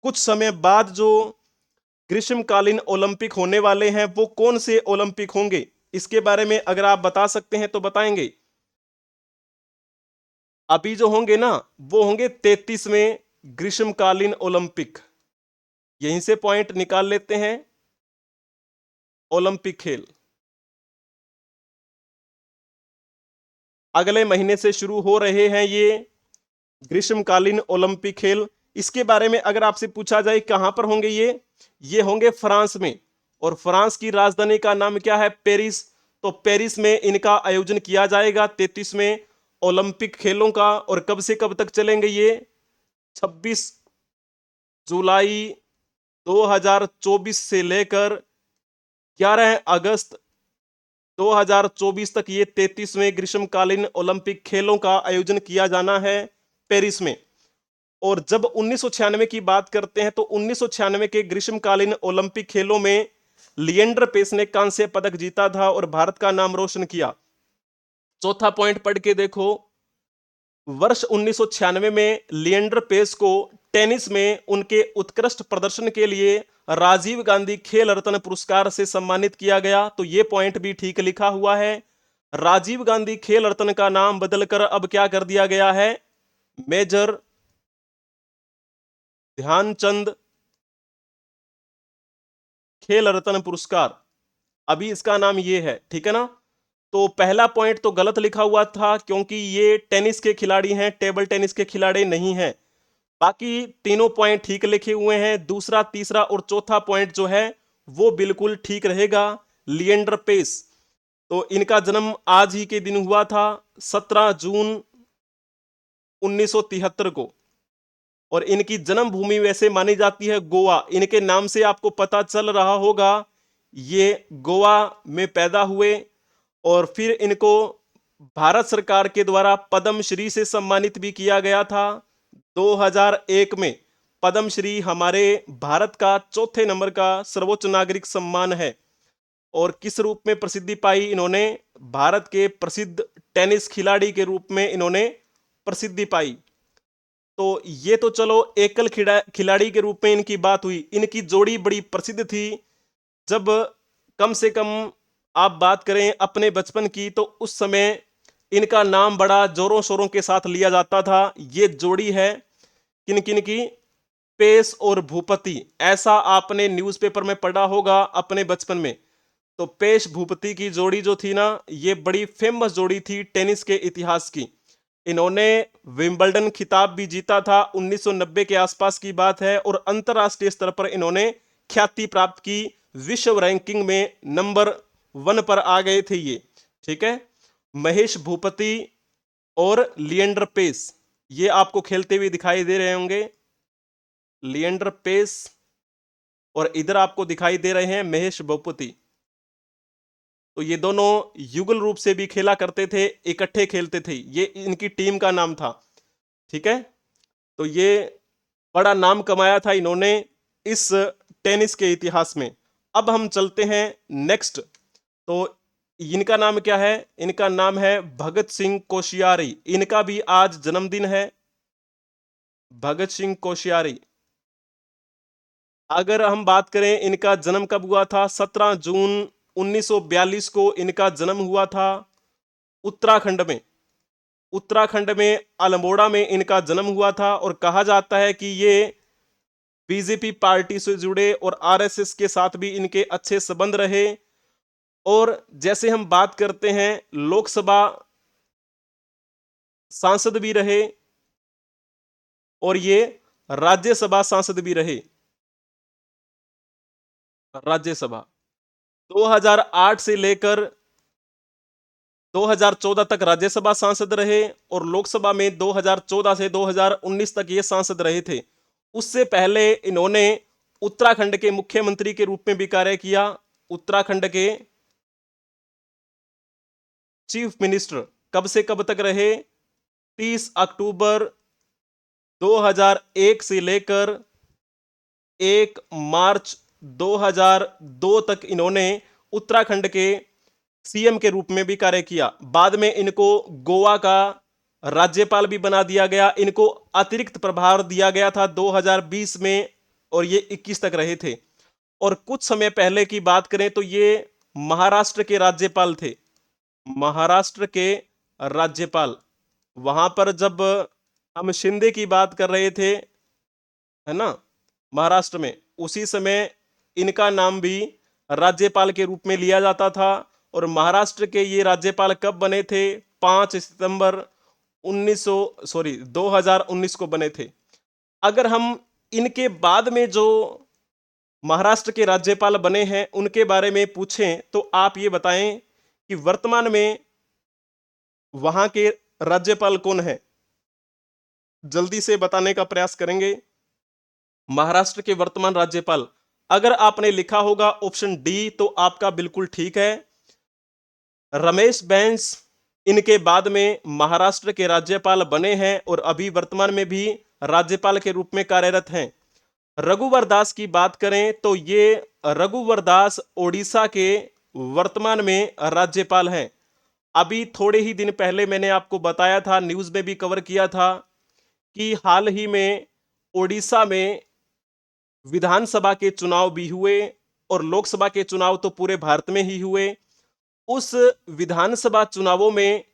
कुछ समय बाद जो ग्रीष्मकालीन ओलंपिक होने वाले हैं वो कौन से ओलंपिक होंगे, इसके बारे में अगर आप बता सकते हैं तो बताएंगे। अभी जो होंगे ना वो होंगे 33वें ग्रीष्मकालीन ओलंपिक। यहीं से पॉइंट निकाल लेते हैं। ओलंपिक खेल अगले महीने से शुरू हो रहे हैं, ये ग्रीष्मकालीन ओलंपिक खेल। इसके बारे में अगर आपसे पूछा जाए कहां पर होंगे ये होंगे फ्रांस में। और फ्रांस की राजधानी का नाम क्या है? पेरिस। तो पेरिस में इनका आयोजन किया जाएगा 33वें ओलंपिक खेलों का। और कब से कब तक चलेंगे ये? 26 जुलाई 2024 से लेकर 11 अगस्त 2024 तक ये 33वें ग्रीष्मकालीन ओलंपिक खेलों का आयोजन किया जाना है पेरिस में। और जब 1996 की बात करते हैं तो 1996 के ग्रीष्मकालीन ओलंपिक खेलों में लिएंडर पेस ने कांस्य पदक जीता था और भारत का नाम रोशन किया। चौथा पॉइंट पढ़ के देखो। वर्ष 1996 में लिएंडर पेस को टेनिस में उनके उत्कृष्ट प्रदर्शन के लिए राजीव गांधी खेल रत्न पुरस्कार से सम्मानित किया गया। तो यह पॉइंट भी ठीक लिखा हुआ है। राजीव गांधी खेल रत्न का नाम बदलकर अब क्या कर दिया गया है? मेजर ध्यानचंद खेल रत्न पुरस्कार। अभी इसका नाम ये है, ठीक है ना? तो पहला पॉइंट तो गलत लिखा हुआ था क्योंकि ये टेनिस के खिलाड़ी हैं, टेबल टेनिस के खिलाड़ी नहीं हैं। बाकी तीनों पॉइंट ठीक लिखे हुए हैं। दूसरा, तीसरा और चौथा पॉइंट जो है वो बिल्कुल ठीक रहेगा। लिएंडर पेस, तो इनका जन्म आज ही के दिन हुआ था, 17 जून 1973 को। और इनकी जन्मभूमि वैसे मानी जाती है गोवा। इनके नाम से आपको पता चल रहा होगा ये गोवा में पैदा हुए और फिर इनको भारत सरकार के द्वारा पद्म श्री से सम्मानित भी किया गया था। 2001 में पद्म श्री हमारे भारत का चौथे नंबर का सर्वोच्च नागरिक सम्मान है। और किस रूप में प्रसिद्धि पाई इन्होंने? भारत के प्रसिद्ध टेनिस खिलाड़ी के रूप में इन्होंने प्रसिद्धि पाई। तो ये तो चलो एकल खिलाड़ी के रूप में इनकी बात हुई। इनकी जोड़ी बड़ी प्रसिद्ध थी। जब कम से कम आप बात करें अपने बचपन की तो उस समय इनका नाम बड़ा जोरों शोरों के साथ लिया जाता था। ये जोड़ी है किन किन की? पेस और भूपति। ऐसा आपने न्यूज़पेपर में पढ़ा होगा अपने बचपन में। तो पेश भूपति की जोड़ी जो थी ना, ये बड़ी फेमस जोड़ी थी टेनिस के इतिहास की। इन्होंने विंबलडन खिताब भी जीता था, 1990 के आसपास की बात है। और अंतरराष्ट्रीय स्तर पर इन्होंने ख्याति प्राप्त की। विश्व रैंकिंग में नंबर 1 पर आ गए थे ये। ठीक है, महेश भूपति और लिएंडर पेस ये आपको खेलते हुए दिखाई दे रहे होंगे। लिएंडर पेस और इधर आपको दिखाई दे रहे हैं महेश भूपति। तो ये दोनों युगल रूप से भी खेला करते थे, इकट्ठे खेलते थे। ये इनकी टीम का नाम था। ठीक है, तो ये बड़ा नाम कमाया था इन्होंने इस टेनिस के इतिहास में। अब हम चलते हैं नेक्स्ट। तो इनका नाम क्या है? इनका नाम है भगत सिंह कोश्यारी। इनका भी आज जन्मदिन है, भगत सिंह कोश्यारी। अगर हम बात करें इनका जन्म कब हुआ था? 17 जून 1942 को इनका जन्म हुआ था उत्तराखंड में। उत्तराखंड में अल्मोड़ा में इनका जन्म हुआ था। और कहा जाता है कि ये बीजेपी पार्टी से जुड़े और आरएसएस के साथ भी इनके अच्छे संबंध रहे। और जैसे हम बात करते हैं लोकसभा सांसद भी रहे और ये राज्यसभा सांसद भी रहे। राज्यसभा 2008 से लेकर 2014 तक राज्यसभा सांसद रहे और लोकसभा में 2014 से 2019 तक ये सांसद रहे थे। उससे पहले इन्होंने उत्तराखंड के मुख्यमंत्री के रूप में भी कार्य किया। उत्तराखंड के चीफ मिनिस्टर कब से कब तक रहे? 30 अक्टूबर 2001 से लेकर 1 मार्च 2002 तक इन्होंने उत्तराखंड के सीएम के रूप में भी कार्य किया। बाद में इनको गोवा का राज्यपाल भी बना दिया गया। इनको अतिरिक्त प्रभार दिया गया था 2020 में और ये 21 तक रहे थे। और कुछ समय पहले की बात करें तो ये महाराष्ट्र के राज्यपाल थे। महाराष्ट्र के राज्यपाल। वहां पर जब हम शिंदे की बात कर रहे थे, है ना, महाराष्ट्र में, उसी समय इनका नाम भी राज्यपाल के रूप में लिया जाता था। और महाराष्ट्र के ये राज्यपाल कब बने थे? 5 सितंबर 2019 को बने थे। अगर हम इनके बाद में जो महाराष्ट्र के राज्यपाल बने हैं उनके बारे में पूछें तो आप ये बताएं कि वर्तमान में वहां के राज्यपाल कौन है? जल्दी से बताने का प्रयास करेंगे। महाराष्ट्र के वर्तमान राज्यपाल, अगर आपने लिखा होगा ऑप्शन डी तो आपका बिल्कुल ठीक है। रमेश बैस इनके बाद में महाराष्ट्र के राज्यपाल बने हैं और अभी वर्तमान में भी राज्यपाल के रूप में कार्यरत हैं। रघुवर दास की बात करें तो ये रघुवर दास ओडिशा के वर्तमान में राज्यपाल हैं। अभी थोड़े ही दिन पहले मैंने आपको बताया था, न्यूज़ में भी कवर किया था कि हाल ही में ओडिशा में विधानसभा के चुनाव भी हुए और लोकसभा के चुनाव तो पूरे भारत में ही हुए। उस विधानसभा चुनावों में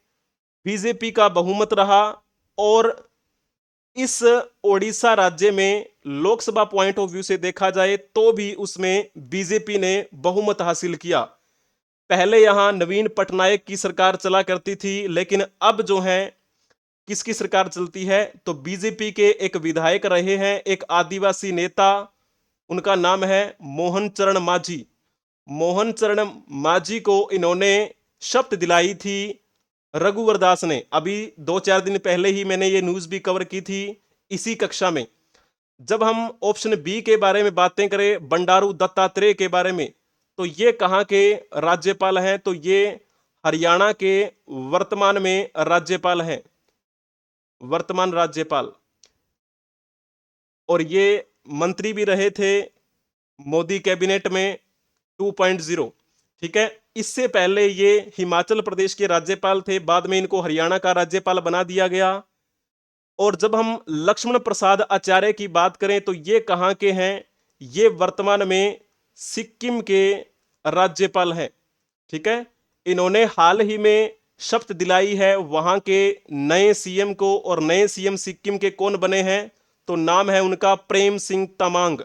बीजेपी का बहुमत रहा और इस ओडिशा राज्य में लोकसभा पॉइंट ऑफ व्यू से देखा जाए तो भी उसमें बीजेपी ने बहुमत हासिल किया। पहले यहां नवीन पटनायक की सरकार चला करती थी, लेकिन अब जो है किसकी सरकार चलती है? तो बीजेपी के एक विधायक रहे हैं, एक आदिवासी नेता, उनका नाम है मोहन चरण मांझी। मोहन चरण मांझी को इन्होंने शपथ दिलाई थी रघुवर दास ने। अभी 2-4 दिन पहले ही मैंने ये न्यूज़ भी कवर की थी इसी कक्षा में। जब हम ऑप्शन बी के बारे में बातें करें, बंडारू दत्तात्रेय के बारे में, तो ये कहाँ के राज्यपाल हैं? तो ये हरियाणा के वर्तमान में राज्यपाल हैं, वर्तमान राज्यपाल। और ये मंत्री भी रहे थे मोदी कैबिनेट में 2.0। ठीक है, इससे पहले ये हिमाचल प्रदेश के राज्यपाल थे, बाद में इनको हरियाणा का राज्यपाल बना दिया गया। और जब हम लक्ष्मण प्रसाद आचार्य की बात करें तो ये कहाँ के हैं? ये वर्तमान में सिक्किम के राज्यपाल हैं। ठीक है, इन्होंने हाल ही में शपथ दिलाई है वहां के नए सीएम को, और नए सीएम सिक्किम के कौन बने हैं? तो नाम है उनका प्रेम सिंह तमांग।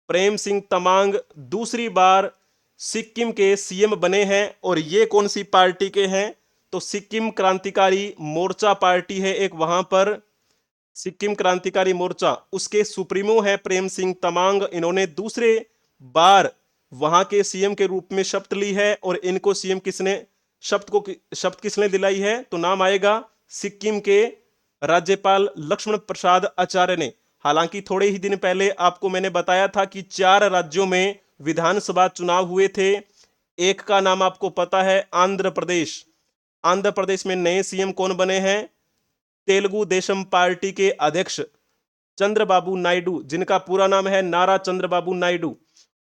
प्रेम सिंह तमांग दूसरी बार सिक्किम के सीएम बने हैं। और ये कौन सी पार्टी के हैं? तो सिक्किम क्रांतिकारी मोर्चा पार्टी है एक वहां पर, सिक्किम क्रांतिकारी मोर्चा, उसके सुप्रीमो है प्रेम सिंह तमांग। इन्होंने दूसरे बार वहां के सीएम के रूप में शपथ ली है। और इनको सीएम किसने शपथ किसने दिलाई है? तो नाम आएगा सिक्किम के राज्यपाल लक्ष्मण प्रसाद आचार्य ने। हालांकि थोड़े ही दिन पहले आपको मैंने बताया था कि 4 राज्यों में विधानसभा चुनाव हुए थे। एक का नाम आपको पता है, आंध्र प्रदेश। आंध्र प्रदेश में नए सीएम कौन बने हैं? तेलुगु देशम पार्टी के अध्यक्ष चंद्रबाबू नायडू, जिनका पूरा नाम है नारा चंद्रबाबू नायडू।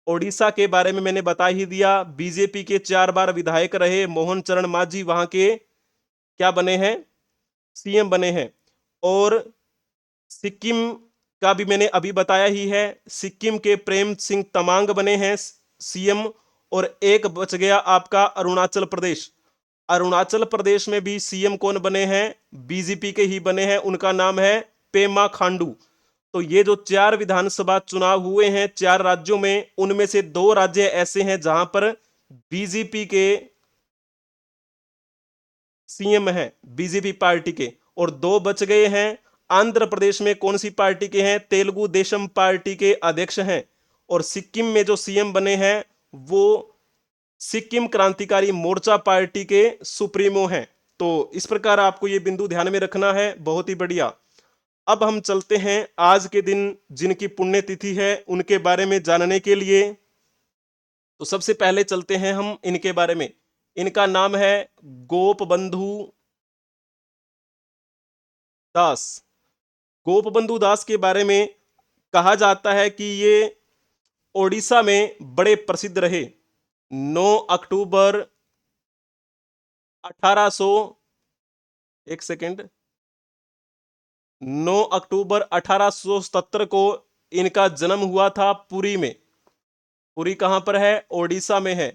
ओडिशा के बारे में मैंने बता ही दिया, बीजेपी के 4 बार विधायक रहे मोहन चरण मांझी वहां के क्या बने हैं? सीएम बने हैं। और सिक्किम का भी मैंने अभी बताया ही है, सिक्किम के प्रेम सिंह तमांग बने हैं सीएम। और एक बच गया आपका अरुणाचल प्रदेश। अरुणाचल प्रदेश में भी सीएम कौन बने हैं? बीजेपी के ही बने हैं, उनका नाम है पेमा खांडू। तो ये जो 4 विधानसभा चुनाव हुए हैं 4 राज्यों में, उनमें से 2 राज्य ऐसे हैं जहां पर बीजेपी के सीएम हैं, बीजेपी पार्टी के। और 2 बच गए हैं। आंध्र प्रदेश में कौन सी पार्टी के हैं? तेलुगु देशम पार्टी के अध्यक्ष हैं। और सिक्किम में जो सीएम बने हैं वो सिक्किम क्रांतिकारी मोर्चा पार्टी के सुप्रीमो हैं। तो इस प्रकार आपको ये बिंदु ध्यान में रखना है। बहुत ही बढ़िया। अब हम चलते हैं आज के दिन जिनकी पुण्यतिथि है उनके बारे में जानने के लिए। तो सबसे पहले चलते हैं हम इनके बारे में। इनका नाम है गोपबंधु दास। गोपबंधु दास के बारे में कहा जाता है कि ये ओडिशा में बड़े प्रसिद्ध रहे। 9 अक्टूबर 1800, एक सेकेंड, 9 अक्टूबर 1877 को इनका जन्म हुआ था पुरी में। पुरी कहां पर है? ओडिशा में है।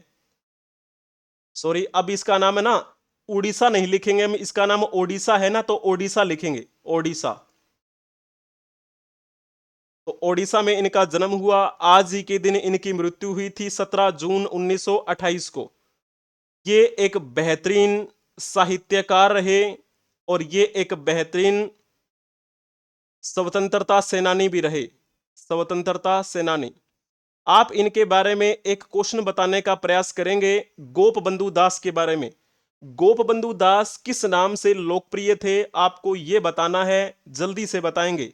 सॉरी, अब इसका नाम है ना, उड़ीसा नहीं लिखेंगे हम, इसका नाम ओडिशा है ना, तो ओडिशा लिखेंगे, ओडिशा। तो ओडिशा में इनका जन्म हुआ। आज ही के दिन इनकी मृत्यु हुई थी 17 जून 1928 को। ये एक बेहतरीन साहित्यकार रहे और ये एक बेहतरीन स्वतंत्रता सेनानी भी रहे, स्वतंत्रता सेनानी। आप इनके बारे में एक क्वेश्चन बताने का प्रयास करेंगे गोपबंधु दास के बारे में। गोपबंधु दास किस नाम से लोकप्रिय थे? आपको यह बताना है, जल्दी से बताएंगे।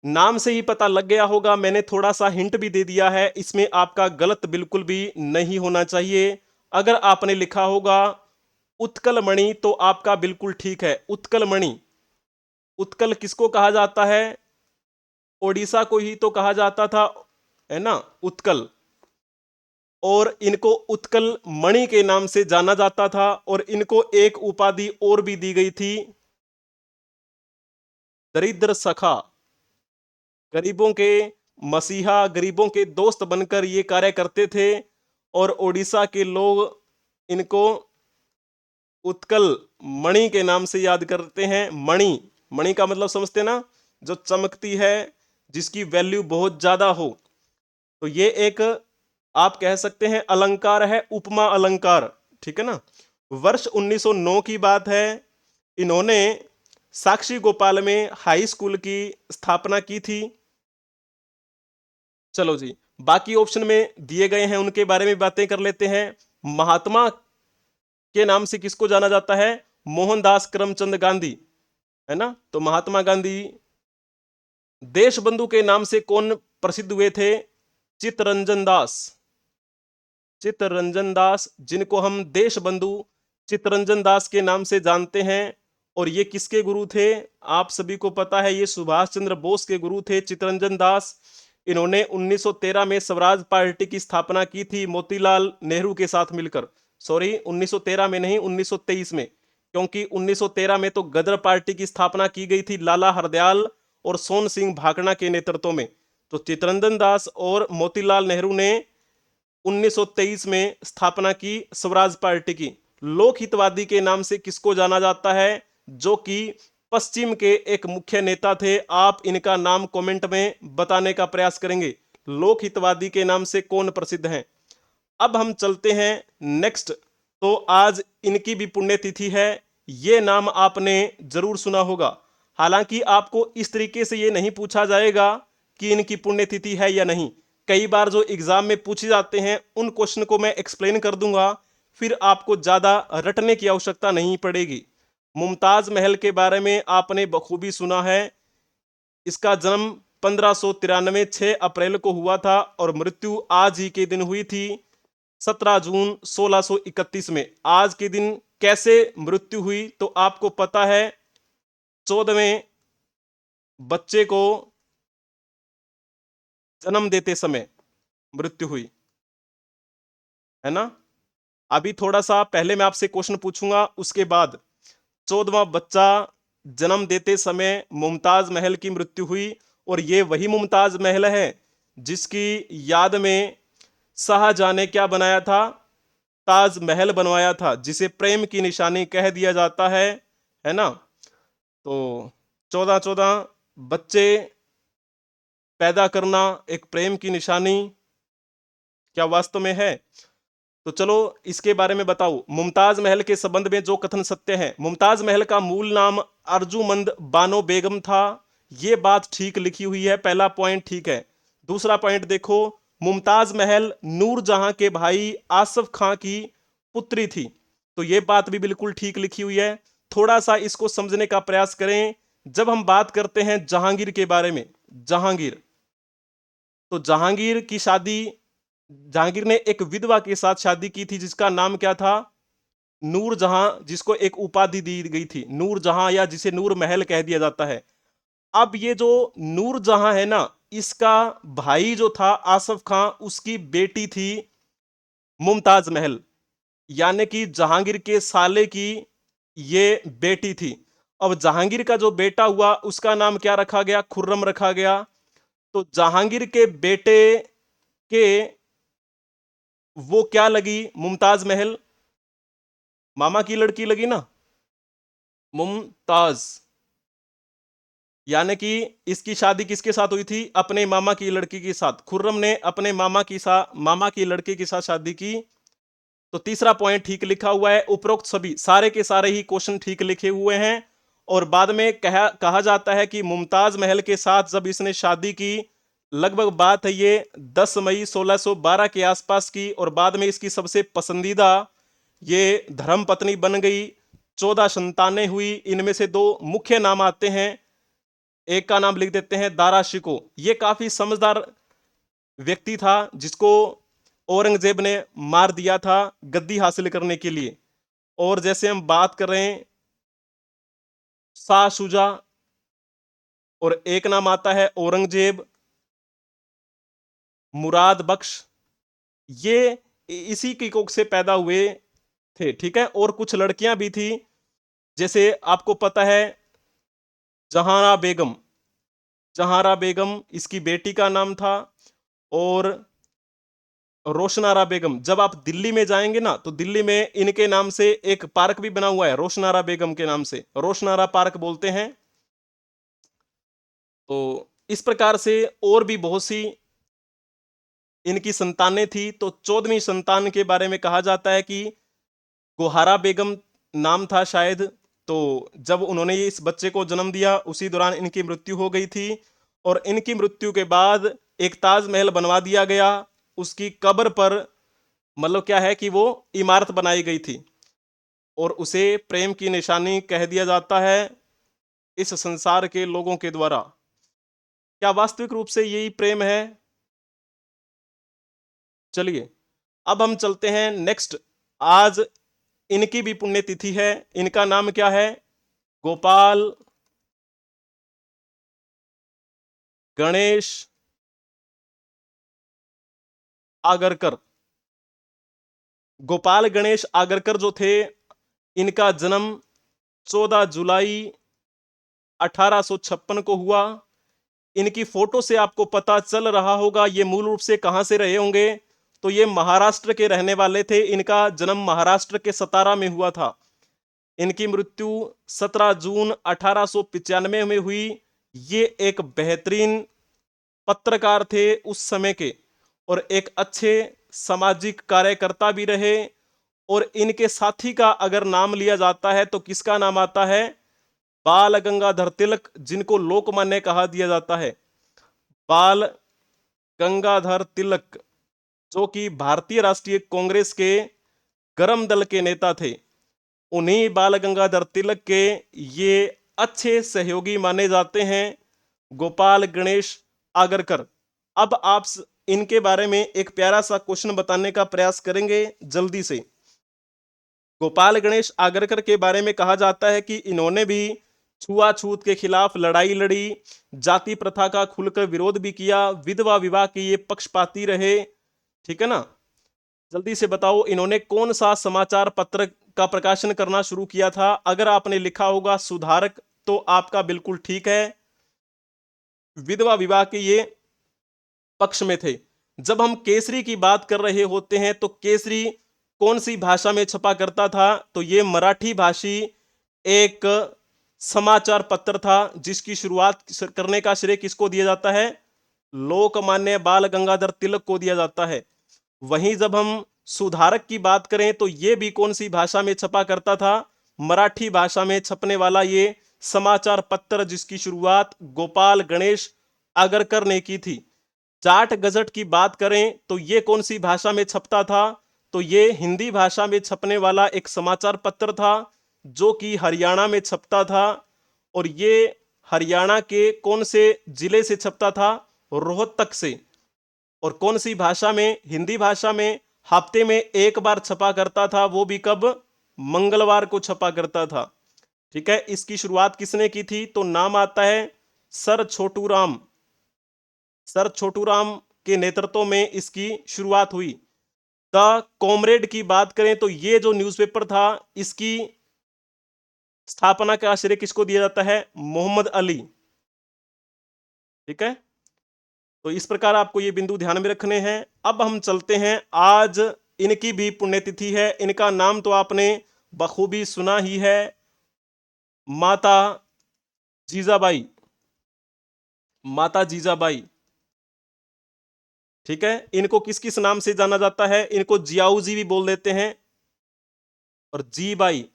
नाम से ही पता लग गया होगा, मैंने थोड़ा सा हिंट भी दे दिया है, इसमें आपका गलत बिल्कुल भी नहीं होना चाहिए। अगर आपने लिखा होगा उत्कल मणि तो आपका बिल्कुल ठीक है, उत्कल मणि। उत्कल किसको कहा जाता है? ओडिशा को ही तो कहा जाता था, है ना, उत्कल। और इनको उत्कल मणि के नाम से जाना जाता था। और इनको एक उपाधि और भी दी गई थी, दरिद्र सखा। गरीबों के मसीहा, गरीबों के दोस्त बनकर ये कार्य करते थे। और ओडिशा के लोग इनको उत्कल मणि के नाम से याद करते हैं। मणि, मणि का मतलब समझते ना, जो चमकती है, जिसकी वैल्यू बहुत ज्यादा हो। तो ये एक आप कह सकते हैं अलंकार है, उपमा अलंकार। ठीक है ना। वर्ष 1909 की बात है, इन्होंने साक्षी गोपाल में हाई स्कूल की स्थापना की थी। चलो जी, बाकी ऑप्शन में दिए गए हैं उनके बारे में बातें कर लेते हैं। महात्मा के नाम से किसको जाना जाता है? मोहनदास करमचंद गांधी, है ना। तो महात्मा गांधी देशबंधु के नाम से कौन प्रसिद्ध हुए थे? चित्तरंजन दास। चित्तरंजन दास, जिनको हम देशबंधु चित्तरंजन दास के नाम से जानते हैं। और ये किसके गुरु थे? आप सभी को पता है, ये सुभाष चंद्र बोस के गुरु थे चित्तरंजन दास। इन्होंने 1913 में स्वराज पार्टी की स्थापना की थी मोतीलाल नेहरू के साथ मिलकर। सॉरी, 1913 में नहीं, 1923 में, क्योंकि 1913 में तो गदर पार्टी की स्थापना की गई थी लाला हरदयाल और सोन सिंह भाकड़ा के नेतृत्व में। तो चित्तरंजन दास और मोतीलाल नेहरू ने 1923 में स्थापना की स्वराज पार्टी की। लोक हितवादी के नाम से किसको जाना जाता है? जो कि पश्चिम के एक मुख्य नेता थे। आप इनका नाम कमेंट में बताने का प्रयास करेंगे। लोक हितवादी के नाम से कौन प्रसिद्ध हैं? अब हम चलते हैं नेक्स्ट। तो आज इनकी भी पुण्यतिथि है। ये नाम आपने जरूर सुना होगा। हालांकि आपको इस तरीके से ये नहीं पूछा जाएगा कि इनकी पुण्यतिथि है या नहीं। कई बार जो एग्जाम में पूछे जाते हैं उन क्वेश्चन को मैं एक्सप्लेन कर दूंगा, फिर आपको ज्यादा रटने की आवश्यकता नहीं पड़ेगी। मुमताज महल के बारे में आपने बखूबी सुना है। इसका जन्म 1593 6 अप्रैल को हुआ था और मृत्यु आज ही के दिन हुई थी, 17 जून 1631 में। आज के दिन कैसे मृत्यु हुई? तो आपको पता है, 14वें बच्चे को जन्म देते समय मृत्यु हुई, है ना। अभी थोड़ा सा पहले मैं आपसे क्वेश्चन पूछूंगा, उसके बाद 14वां बच्चा जन्म देते समय मुमताज महल की मृत्यु हुई। और ये वही मुमताज महल है जिसकी याद में शाहजहां ने क्या बनाया था? ताजमहल बनवाया था, जिसे प्रेम की निशानी कह दिया जाता है ना। तो 14-14 बच्चे पैदा करना एक प्रेम की निशानी क्या वास्तव में है? तो चलो इसके बारे में बताओ। मुमताज महल के संबंध में जो कथन सत्य है, मुमताज महल का मूल नाम अर्जुमंद बानो बेगम था। ये बात ठीक लिखी हुई है, पहला पॉइंट ठीक है। दूसरा पॉइंट देखो, मुमताज महल नूरजहां के भाई आसफ खां की पुत्री थी। तो ये बात भी बिल्कुल ठीक लिखी हुई है। थोड़ा सा इसको समझने का प्रयास करें। जब हम बात करते हैं जहांगीर के बारे में, जहांगीर, तो जहांगीर की शादी, जहांगीर ने एक विधवा के साथ शादी की थी जिसका नाम क्या था? नूरजहां, जिसको एक उपाधि दी गई थी नूरजहां, या जिसे नूर महल कह दिया जाता है। अब ये जो नूरजहां है ना, इसका भाई जो था आसफ खां, उसकी बेटी थी मुमताज महल, यानी कि जहांगीर के साले की ये बेटी थी। अब जहांगीर का जो बेटा हुआ उसका नाम क्या रखा गया? खुर्रम रखा गया। तो जहांगीर के बेटे के वो क्या लगी? मुमताज महल मामा की लड़की लगी ना, मुमताज। यानी कि इसकी शादी किसके साथ हुई थी? अपने मामा की लड़की के साथ। खुर्रम ने अपने मामा की लड़की के साथ शादी की। तो तीसरा पॉइंट ठीक लिखा हुआ है। उपरोक्त सभी सारे के सारे ही क्वेश्चन ठीक लिखे हुए हैं। और बाद में कहा जाता है कि मुमताज महल के साथ जब इसने शादी की, लगभग बात है ये 10 मई 1612 के आसपास की, और बाद में इसकी सबसे पसंदीदा ये धर्म पत्नी बन गई। 14 संतानें हुई। इनमें से दो मुख्य नाम आते हैं। एक का नाम लिख देते हैं दारा शिको। ये काफी समझदार व्यक्ति था जिसको औरंगजेब ने मार दिया था गद्दी हासिल करने के लिए। और जैसे हम बात कर रहे हैं शाह शुजा, और एक नाम आता है औरंगजेब, मुराद बख्श, ये इसी की कोख से पैदा हुए थे, ठीक है। और कुछ लड़कियां भी थी, जैसे आपको पता है जहारा बेगम, जहारा बेगम इसकी बेटी का नाम था। और रोशनारा बेगम, जब आप दिल्ली में जाएंगे ना, तो दिल्ली में इनके नाम से एक पार्क भी बना हुआ है, रोशनारा बेगम के नाम से, रोशनारा पार्क बोलते हैं। तो इस प्रकार से और भी बहुत सी इनकी संतानें थी। तो 14वीं संतान के बारे में कहा जाता है कि गोहारा बेगम नाम था शायद। तो जब उन्होंने इस बच्चे को जन्म दिया उसी दौरान इनकी मृत्यु हो गई थी। और इनकी मृत्यु के बाद एक ताजमहल बनवा दिया गया उसकी कब्र पर। मतलब क्या है कि वो इमारत बनाई गई थी और उसे प्रेम की निशानी कह दिया जाता है इस संसार के लोगों के द्वारा। क्या वास्तविक रूप से यही प्रेम है? चलिए, अब हम चलते हैं नेक्स्ट। आज इनकी भी पुण्यतिथि है। इनका नाम क्या है? गोपाल गणेश आगरकर। गोपाल गणेश आगरकर जो थे, इनका जन्म 14 जुलाई 1856 को हुआ। इनकी फोटो से आपको पता चल रहा होगा ये मूल रूप से कहां से रहे होंगे। तो ये महाराष्ट्र के रहने वाले थे। इनका जन्म महाराष्ट्र के सतारा में हुआ था। इनकी मृत्यु 17 जून 1895 में हुई। ये एक बेहतरीन पत्रकार थे उस समय के, और एक अच्छे सामाजिक कार्यकर्ता भी रहे। और इनके साथी का अगर नाम लिया जाता है तो किसका नाम आता है? बाल गंगाधर तिलक, जिनको लोकमान्य कहा दिया जाता है। बाल गंगाधर तिलक, जो कि भारतीय राष्ट्रीय कांग्रेस के गर्म दल के नेता थे। उन्हीं बाल गंगाधर तिलक के ये अच्छे सहयोगी माने जाते हैं, गोपाल गणेश आगरकर। अब आप इनके बारे में एक प्यारा सा क्वेश्चन बताने का प्रयास करेंगे जल्दी से। गोपाल गणेश आगरकर के बारे में कहा जाता है कि इन्होंने भी छुआछूत के खिलाफ लड़ाई लड़ी, जाति प्रथा का खुलकर विरोध भी किया, विधवा विवाह के ये पक्षपाती रहे। ठीक है ना? जल्दी से बताओ, इन्होंने कौन सा समाचार पत्र का प्रकाशन करना शुरू किया था? अगर आपने लिखा होगा सुधारक तो आपका बिल्कुल ठीक है। विधवा विवाह के ये पक्ष में थे। जब हम केसरी की बात कर रहे होते हैं तो केसरी कौन सी भाषा में छपा करता था? तो ये मराठी भाषी एक समाचार पत्र था, जिसकी शुरुआत करने का श्रेय किसको दिया जाता है? लोकमान्य बाल गंगाधर तिलक को दिया जाता है। वहीं जब हम सुधारक की बात करें तो ये भी कौन सी भाषा में छपा करता था? मराठी भाषा में छपने वाला ये समाचार पत्र, जिसकी शुरुआत गोपाल गणेश आगरकर ने की थी। जाट गजट की बात करें तो ये कौन सी भाषा में छपता था? तो ये हिंदी भाषा में छपने वाला एक समाचार पत्र था, जो कि हरियाणा में छपता था। और ये हरियाणा के कौन से जिले से छपता था? रोहतक से। और कौन सी भाषा में? हिंदी भाषा में। हफ्ते में एक बार छपा करता था, वो भी कब? मंगलवार को छपा करता था। ठीक है, इसकी शुरुआत किसने की थी? तो नाम आता है सर छोटू राम। सर छोटू राम के नेतृत्व में इसकी शुरुआत हुई। द कॉमरेड की बात करें तो ये जो न्यूज़पेपर था, इसकी स्थापना का श्रेय किसको दिया जाता है? मोहम्मद अली। ठीक है, तो इस प्रकार आपको ये बिंदु ध्यान में रखने हैं। अब हम चलते हैं, आज इनकी भी पुण्यतिथि है। इनका नाम तो आपने बखूबी सुना ही है, माता जीजाबाई। माता जीजाबाई। ठीक है, इनको किस किस नाम से जाना जाता है? इनको जियाऊ जी भी बोल देते हैं, और जी बाई,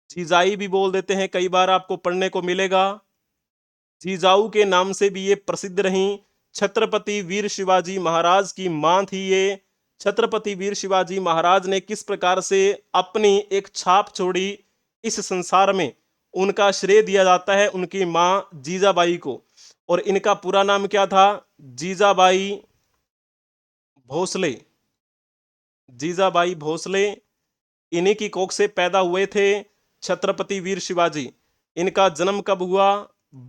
जीजाई भी बोल देते हैं, कई बार आपको पढ़ने को मिलेगा। जीजाऊ के नाम से भी ये प्रसिद्ध रहीं। छत्रपति वीर शिवाजी महाराज की मां थी ये। छत्रपति वीर शिवाजी महाराज ने किस प्रकार से अपनी एक छाप छोड़ी इस संसार में, उनका श्रेय दिया जाता है उनकी मां जीजाबाई को। और इनका पूरा नाम क्या था? जीजाबाई भोसले। जीजाबाई भोसले, इन्हीं की कोख से पैदा हुए थे छत्रपति वीर शिवाजी। इनका जन्म कब हुआ?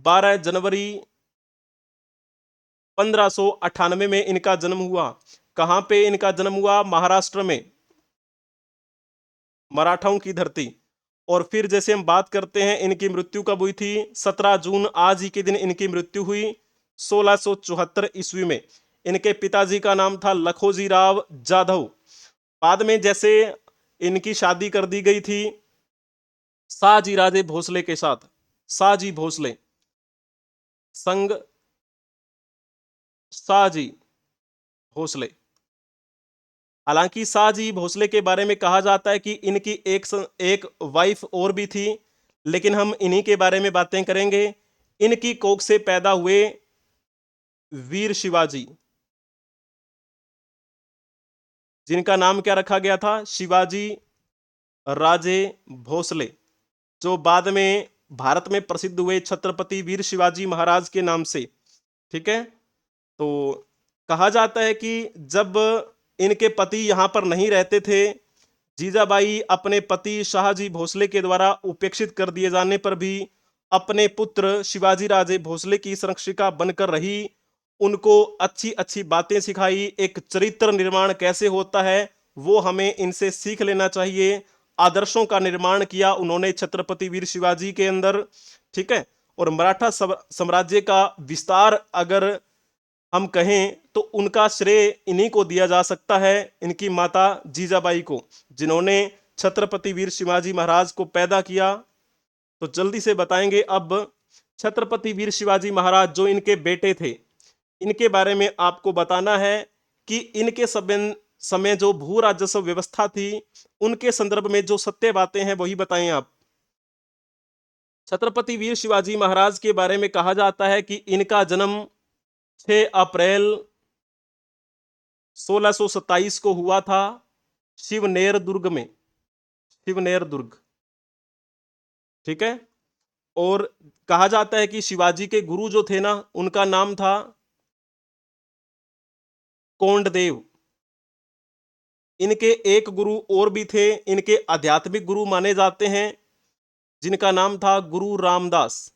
12 जनवरी 1598 में इनका जन्म हुआ। कहां पे इनका जन्म हुआ? महाराष्ट्र में, मराठाओं की धरती। और फिर जैसे हम बात करते हैं, इनकी मृत्यु कब हुई थी? 17 जून, आज ही के दिन इनकी मृत्यु हुई 1674 ईस्वी में। इनके पिताजी का नाम था लखोजी राव जाधव। बाद में जैसे इनकी शादी कर दी गई थी शाहजी राजे भोसले के साथ, शाहजी भोसले, संग शाहजी भोसले। हालांकि शाहजी भोसले के बारे में कहा जाता है कि इनकी एक वाइफ और भी थी, लेकिन हम इन्हीं के बारे में बातें करेंगे। इनकी कोख से पैदा हुए वीर शिवाजी, जिनका नाम क्या रखा गया था? शिवाजी राजे भोसले, जो बाद में भारत में प्रसिद्ध हुए छत्रपति वीर शिवाजी महाराज के नाम से। ठीक है, तो कहा जाता है कि जब इनके पति यहाँ पर नहीं रहते थे, जीजाबाई अपने पति शाहजी भोसले के द्वारा उपेक्षित कर दिए जाने पर भी अपने पुत्र शिवाजी राजे भोसले की संरक्षिका बनकर रही, उनको अच्छी अच्छी बातें सिखाई, एक चरित्र निर्माण कैसे होता है वो हमें इनसे सीख लेना चाहिए। आदर्शों का निर्माण किया उन्होंने छत्रपति वीर शिवाजी के अंदर। ठीक है, और मराठा साम्राज्य का विस्तार अगर हम कहें तो उनका श्रेय इन्हीं को दिया जा सकता है, इनकी माता जीजाबाई को, जिन्होंने छत्रपति वीर शिवाजी महाराज को पैदा किया। तो जल्दी से बताएंगे अब छत्रपति वीर शिवाजी महाराज जो इनके बेटे थे, इनके बारे में आपको बताना है कि इनके समय जो भू राजस्व व्यवस्था थी उनके संदर्भ में जो सत्य बातें हैं वही बताएं आप। छत्रपति वीर शिवाजी महाराज के बारे में कहा जाता है कि इनका जन्म 6 अप्रैल 1627 को हुआ था शिवनेर दुर्ग में, शिवनेर दुर्ग। ठीक है, और कहा जाता है कि शिवाजी के गुरु जो थे ना उनका नाम था कोंडदेव। इनके एक गुरु और भी थे, इनके आध्यात्मिक गुरु माने जाते हैं, जिनका नाम था गुरु रामदास।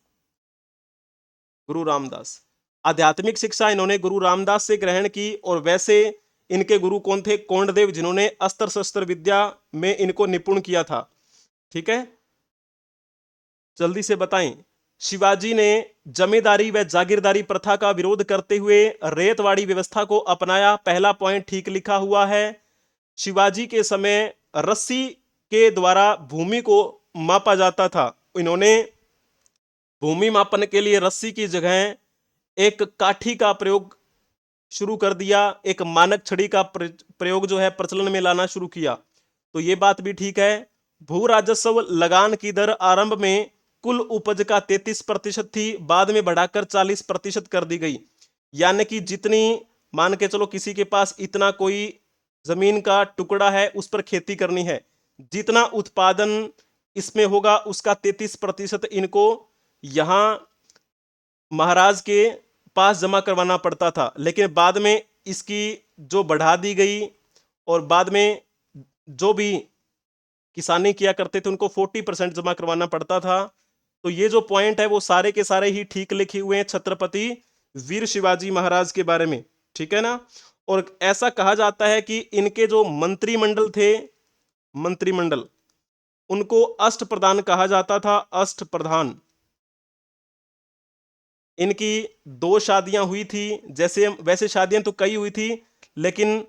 गुरु रामदास आध्यात्मिक शिक्षा इन्होंने गुरु रामदास से ग्रहण की, और वैसे इनके गुरु कौन थे? कोंडदेव, जिन्होंने अस्त्र शस्त्र विद्या में इनको निपुण किया था। ठीक है, जल्दी से बताएं। शिवाजी ने जमींदारी व जागीरदारी प्रथा का विरोध करते हुए रेतवाड़ी व्यवस्था को अपनाया। पहला पॉइंट ठीक लिखा हुआ है। शिवाजी के समय रस्सी के द्वारा भूमि को मापा जाता था। इन्होंने भूमि मापन के लिए रस्सी की जगह एक काठी का प्रयोग शुरू कर दिया, एक मानक छड़ी का प्रयोग जो है प्रचलन में लाना शुरू किया। तो ये बात भी ठीक है। भू राजस्व लगान की दर आरंभ में कुल उपज का 33% थी, बाद में बढ़ाकर 40% कर दी गई। यानी कि जितनी, मान के चलो किसी के पास इतना कोई जमीन का टुकड़ा है उस पर खेती करनी है, जितना उत्पादन इसमें होगा उसका 33% इनको यहां महाराज के पास जमा करवाना पड़ता था। लेकिन बाद में इसकी जो बढ़ा दी गई, और बाद में जो भी किसानी किया करते थे उनको 40% जमा करवाना पड़ता था। तो ये जो पॉइंट है वो सारे के सारे ही ठीक लिखे हुए हैं छत्रपति वीर शिवाजी महाराज के बारे में। ठीक है ना, और ऐसा कहा जाता है कि इनके जो मंत्रिमंडल थे, मंत्रिमंडल, उनको अष्ट प्रधान कहा जाता था, अष्ट प्रधान। इनकी 2 शादियां हुई थी, जैसे वैसे शादियां तो कई हुई थी, लेकिन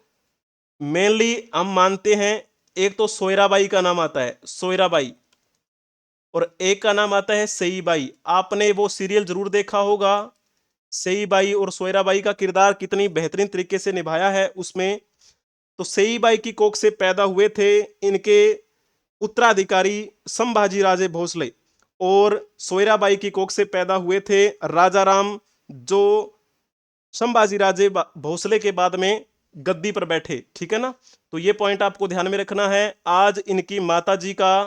मेनली हम मानते हैं एक तो सोयराबाई का नाम आता है, सोयराबाई, और एक का नाम आता है सईबाई। आपने वो सीरियल जरूर देखा होगा, सईबाई और सोयराबाई का किरदार कितनी बेहतरीन तरीके से निभाया है उसमें। तो सईबाई की कोख से पैदा हुए थे इनके उत्तराधिकारी संभाजी राजे भोसले, और सोयराबाई की कोख से पैदा हुए थे राजा राम, जो संभाजी राजे भोसले के बाद में गद्दी पर बैठे। ठीक है ना, तो ये पॉइंट आपको ध्यान में रखना है। आज इनकी माता जी का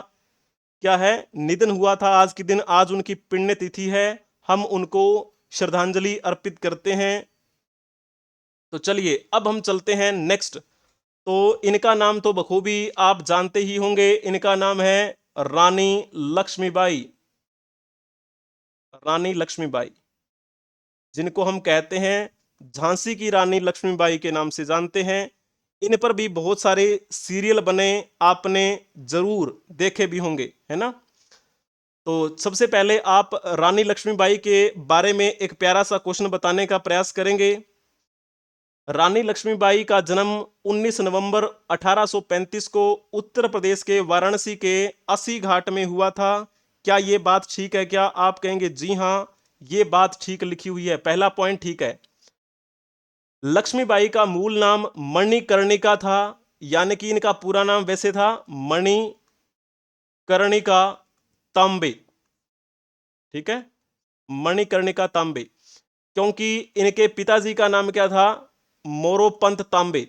क्या है, निधन हुआ था आज के दिन, आज उनकी पुण्यतिथि है, हम उनको श्रद्धांजलि अर्पित करते हैं। तो चलिए अब हम चलते हैं नेक्स्ट। तो इनका नाम तो बखूबी आप जानते ही होंगे, इनका नाम है रानी लक्ष्मीबाई। रानी लक्ष्मीबाई, जिनको हम कहते हैं झांसी की रानी लक्ष्मीबाई के नाम से जानते हैं। इन पर भी बहुत सारे सीरियल बने, आपने जरूर देखे भी होंगे, है ना। तो सबसे पहले आप रानी लक्ष्मीबाई के बारे में एक प्यारा सा क्वेश्चन बताने का प्रयास करेंगे। रानी लक्ष्मीबाई का जन्म 19 नवंबर 1835 को उत्तर प्रदेश के वाराणसी के अस्सी घाट में हुआ था। क्या ये बात ठीक है? क्या आप कहेंगे जी हाँ, ये बात ठीक लिखी हुई है, पहला पॉइंट ठीक है। लक्ष्मीबाई का मूल नाम मणिकर्णिका था, यानी कि इनका पूरा नाम वैसे था मणिकर्णिका तांबे। ठीक है, मणिकर्णिका तांबे, क्योंकि इनके पिताजी का नाम क्या था? मोरोपंत तांबे।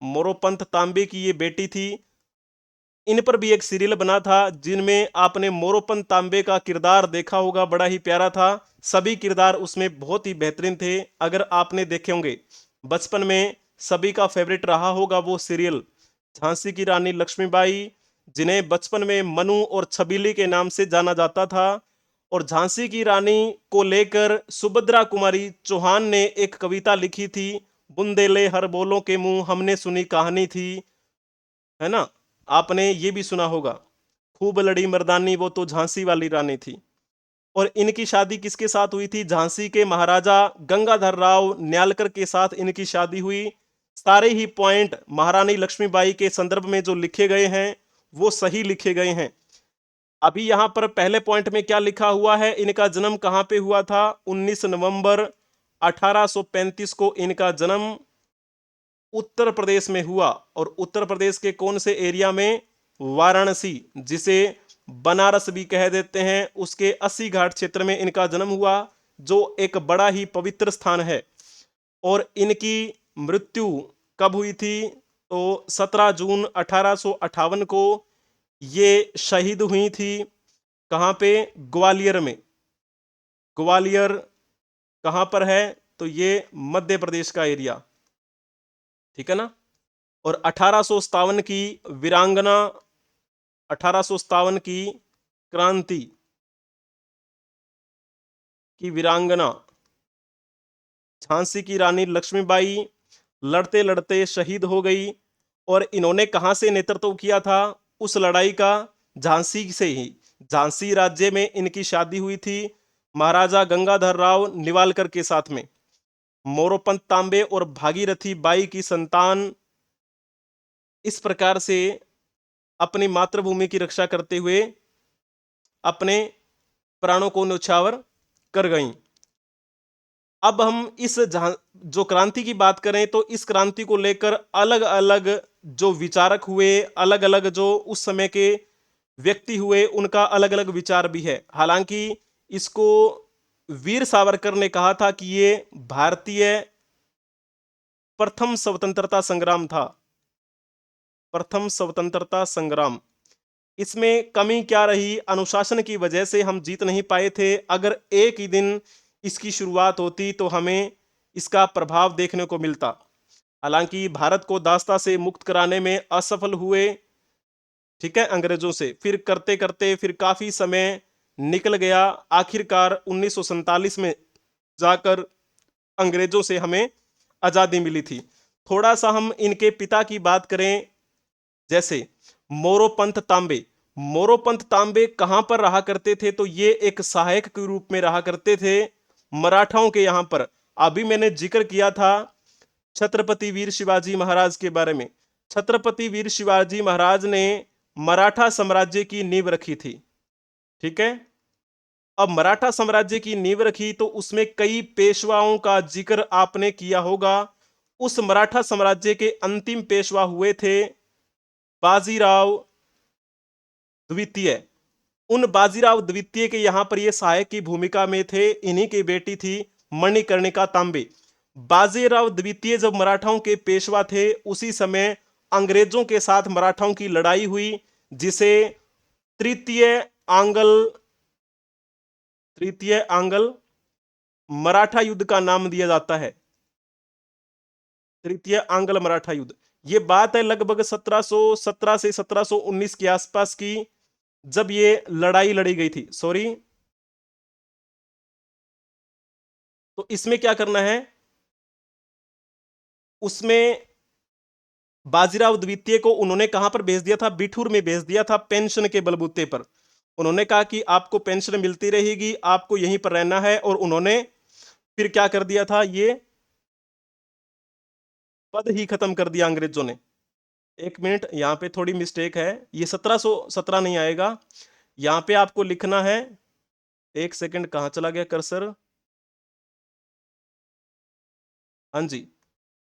मोरोपंत तांबे की ये बेटी थी। इन पर भी एक सीरियल बना था जिनमें आपने मोरोपंत तांबे का किरदार देखा होगा, बड़ा ही प्यारा था। सभी किरदार उसमें बहुत ही बेहतरीन थे। अगर आपने देखे होंगे बचपन में, सभी का फेवरेट रहा होगा वो सीरियल झांसी की रानी लक्ष्मीबाई, जिन्हें बचपन में मनु और छबीली के नाम से जाना जाता था। और झांसी की रानी को लेकर सुभद्रा कुमारी चौहान ने एक कविता लिखी थी, बुंदेले हर बोलों के मुंह हमने सुनी कहानी थी, है ना। आपने ये भी सुना होगा, खूब लड़ी मर्दानी वो तो झांसी वाली रानी थी। और इनकी शादी किसके साथ हुई थी? झांसी के महाराजा गंगाधर राव न्यालकर के साथ इनकी शादी हुई। सारे ही पॉइंट महारानी लक्ष्मीबाई के संदर्भ में जो लिखे गए हैं वो सही लिखे गए हैं। अभी यहां पर पहले पॉइंट में क्या लिखा हुआ है, इनका जन्म कहां पे हुआ था? 19 नवंबर 1835 को इनका जन्म उत्तर प्रदेश में हुआ। और उत्तर प्रदेश के कौन से एरिया में? वाराणसी, जिसे बनारस भी कह देते हैं, उसके 80 घाट क्षेत्र में इनका जन्म हुआ, जो एक बड़ा ही पवित्र स्थान है। और इनकी मृत्यु कब हुई थी? तो 17 जून 1858 को ये शहीद हुई थी। कहां पे? ग्वालियर में। ग्वालियर कहां पर है? तो ये मध्य प्रदेश का एरिया, ठीक है ना। और 1857 की वीरांगना, 1857 की क्रांति की वीरांगना झांसी की रानी लक्ष्मीबाई लड़ते लड़ते शहीद हो गई। और इन्होंने कहां से नेतृत्व किया था उस लड़ाई का? झांसी से ही। झांसी राज्य में इनकी शादी हुई थी महाराजा गंगाधर राव निवालकर के साथ में। मोरोपंत तांबे और भागीरथी बाई की संतान इस प्रकार से अपनी मातृभूमि की रक्षा करते हुए अपने प्राणों को न्यौछावर कर गईं। अब हम इस जो क्रांति की बात करें तो इस क्रांति को लेकर अलग अलग जो विचारक हुए, अलग अलग जो उस समय के व्यक्ति हुए, उनका अलग अलग विचार भी है। हालांकि इसको वीर सावरकर ने कहा था कि ये भारतीय प्रथम स्वतंत्रता संग्राम था, प्रथम स्वतंत्रता संग्राम। इसमें कमी क्या रही? अनुशासन की वजह से हम जीत नहीं पाए थे। अगर एक ही दिन इसकी शुरुआत होती तो हमें इसका प्रभाव देखने को मिलता। हालांकि भारत को दास्ता से मुक्त कराने में असफल हुए, ठीक है, अंग्रेजों से। फिर करते करते फिर काफी समय निकल गया। आखिरकार 1947 में जाकर अंग्रेजों से हमें आजादी मिली थी। थोड़ा सा हम इनके पिता की बात करें, जैसे मोरोपंत तांबे। मोरोपंत तांबे कहां पर रहा करते थे? तो ये एक सहायक के रूप में रहा करते थे मराठाओं के यहां पर। अभी मैंने जिक्र किया था छत्रपति वीर शिवाजी महाराज के बारे में। छत्रपति वीर शिवाजी महाराज ने मराठा साम्राज्य की नींव रखी थी, ठीक है। अब मराठा साम्राज्य की नींव रखी तो उसमें कई पेशवाओं का जिक्र आपने किया होगा। उस मराठा साम्राज्य के अंतिम पेशवा हुए थे बाजीराव द्वितीय। उन बाजीराव द्वितीय के यहां पर ये सहायक की भूमिका में थे। इन्हीं की बेटी थी मणिकर्णिका तांबे। बाजीराव द्वितीय जब मराठाओं के पेशवा थे, उसी समय अंग्रेजों के साथ मराठाओं की लड़ाई हुई, जिसे तृतीय आंगल मराठा युद्ध का नाम दिया जाता है। तृतीय आंग्ल मराठा युद्ध, ये बात है लगभग 1717 से 1719 के आसपास की, जब ये लड़ाई लड़ी गई थी। सॉरी, तो इसमें क्या करना है, उसमें बाजीराव द्वितीय को उन्होंने कहां पर भेज दिया था? बिठूर में भेज दिया था, पेंशन के बलबूते पर। उन्होंने कहा कि आपको पेंशन मिलती रहेगी, आपको यहीं पर रहना है। और उन्होंने फिर क्या कर दिया था? ये पद ही खत्म कर दिया अंग्रेजों ने। एक मिनट, यहां पे थोड़ी मिस्टेक है, ये 1717 नहीं आएगा, यहां पे आपको लिखना है। एक सेकंड, कहां चला गया कर्सर? हाँ जी,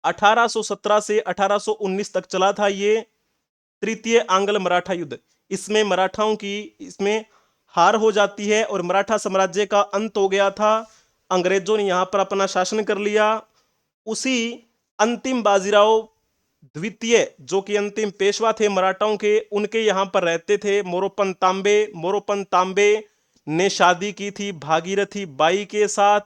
1817 से 1819 तक चला था ये तृतीय आंग्ल मराठा युद्ध। इसमें मराठाओं की इसमें हार हो जाती है और मराठा साम्राज्य का अंत हो गया था। अंग्रेजों ने यहां पर अपना शासन कर लिया। उसी अंतिम बाजीराव द्वितीय जो कि अंतिम पेशवा थे मराठाओं के, उनके यहाँ पर रहते थे मोरोपंत तांबे। मोरोपंत तांबे ने शादी की थी भागीरथी बाई के साथ,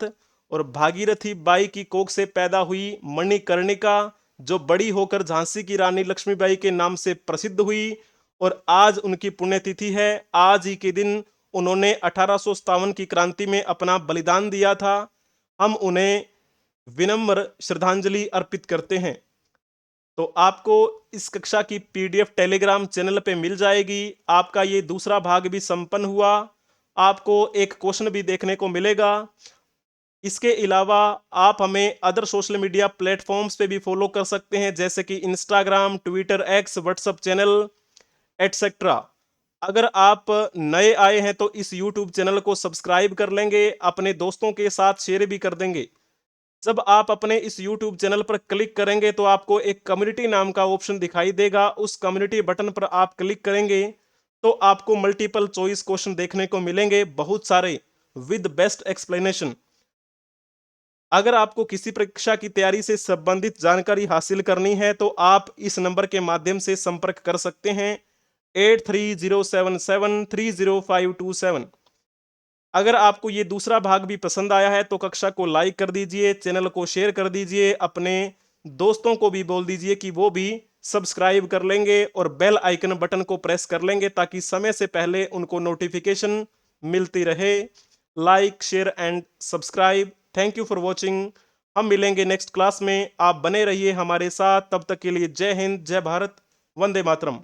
और भागीरथी बाई की कोख से पैदा हुई मणिकर्णिका, जो बड़ी होकर झांसी की रानी लक्ष्मीबाई के नाम से प्रसिद्ध हुई। और आज उनकी पुण्यतिथि है। आज ही के दिन उन्होंने 1857 की क्रांति में अपना बलिदान दिया था। हम उन्हें विनम्र श्रद्धांजलि अर्पित करते हैं। तो आपको इस कक्षा की पीडीएफ टेलीग्राम चैनल पे मिल जाएगी। आपका ये दूसरा भाग भी संपन्न हुआ। आपको एक क्वेश्चन भी देखने को मिलेगा। इसके अलावा आप हमें अदर सोशल मीडिया प्लेटफॉर्म्स पे भी फॉलो कर सकते हैं, जैसे कि Instagram, Twitter, x, WhatsApp channel etcetera. अगर आप नए आए हैं तो इस यूट्यूब चैनल को सब्सक्राइब कर लेंगे, अपने दोस्तों के साथ शेयर भी कर देंगे। जब आप अपने इस YouTube चैनल पर क्लिक करेंगे तो आपको एक कम्युनिटी नाम का ऑप्शन दिखाई देगा। उस कम्युनिटी बटन पर आप क्लिक करेंगे तो आपको मल्टीपल चॉइस क्वेश्चन देखने को मिलेंगे, बहुत सारे, विद बेस्ट एक्सप्लेनेशन। अगर आपको किसी परीक्षा की तैयारी से संबंधित जानकारी हासिल करनी है तो आप इस नंबर के माध्यम से संपर्क कर सकते हैं 8307730527। अगर आपको ये दूसरा भाग भी पसंद आया है तो कक्षा को लाइक कर दीजिए, चैनल को शेयर कर दीजिए, अपने दोस्तों को भी बोल दीजिए कि वो भी सब्सक्राइब कर लेंगे और बेल आइकन बटन को प्रेस कर लेंगे ताकि समय से पहले उनको नोटिफिकेशन मिलती रहे। Like, share and subscribe. Thank you for watching. हम मिलेंगे नेक्स्ट क्लास में। आप बने रहिए हमारे साथ। तब तक के लिए जय हिंद, जय भारत, वंदे मातरम।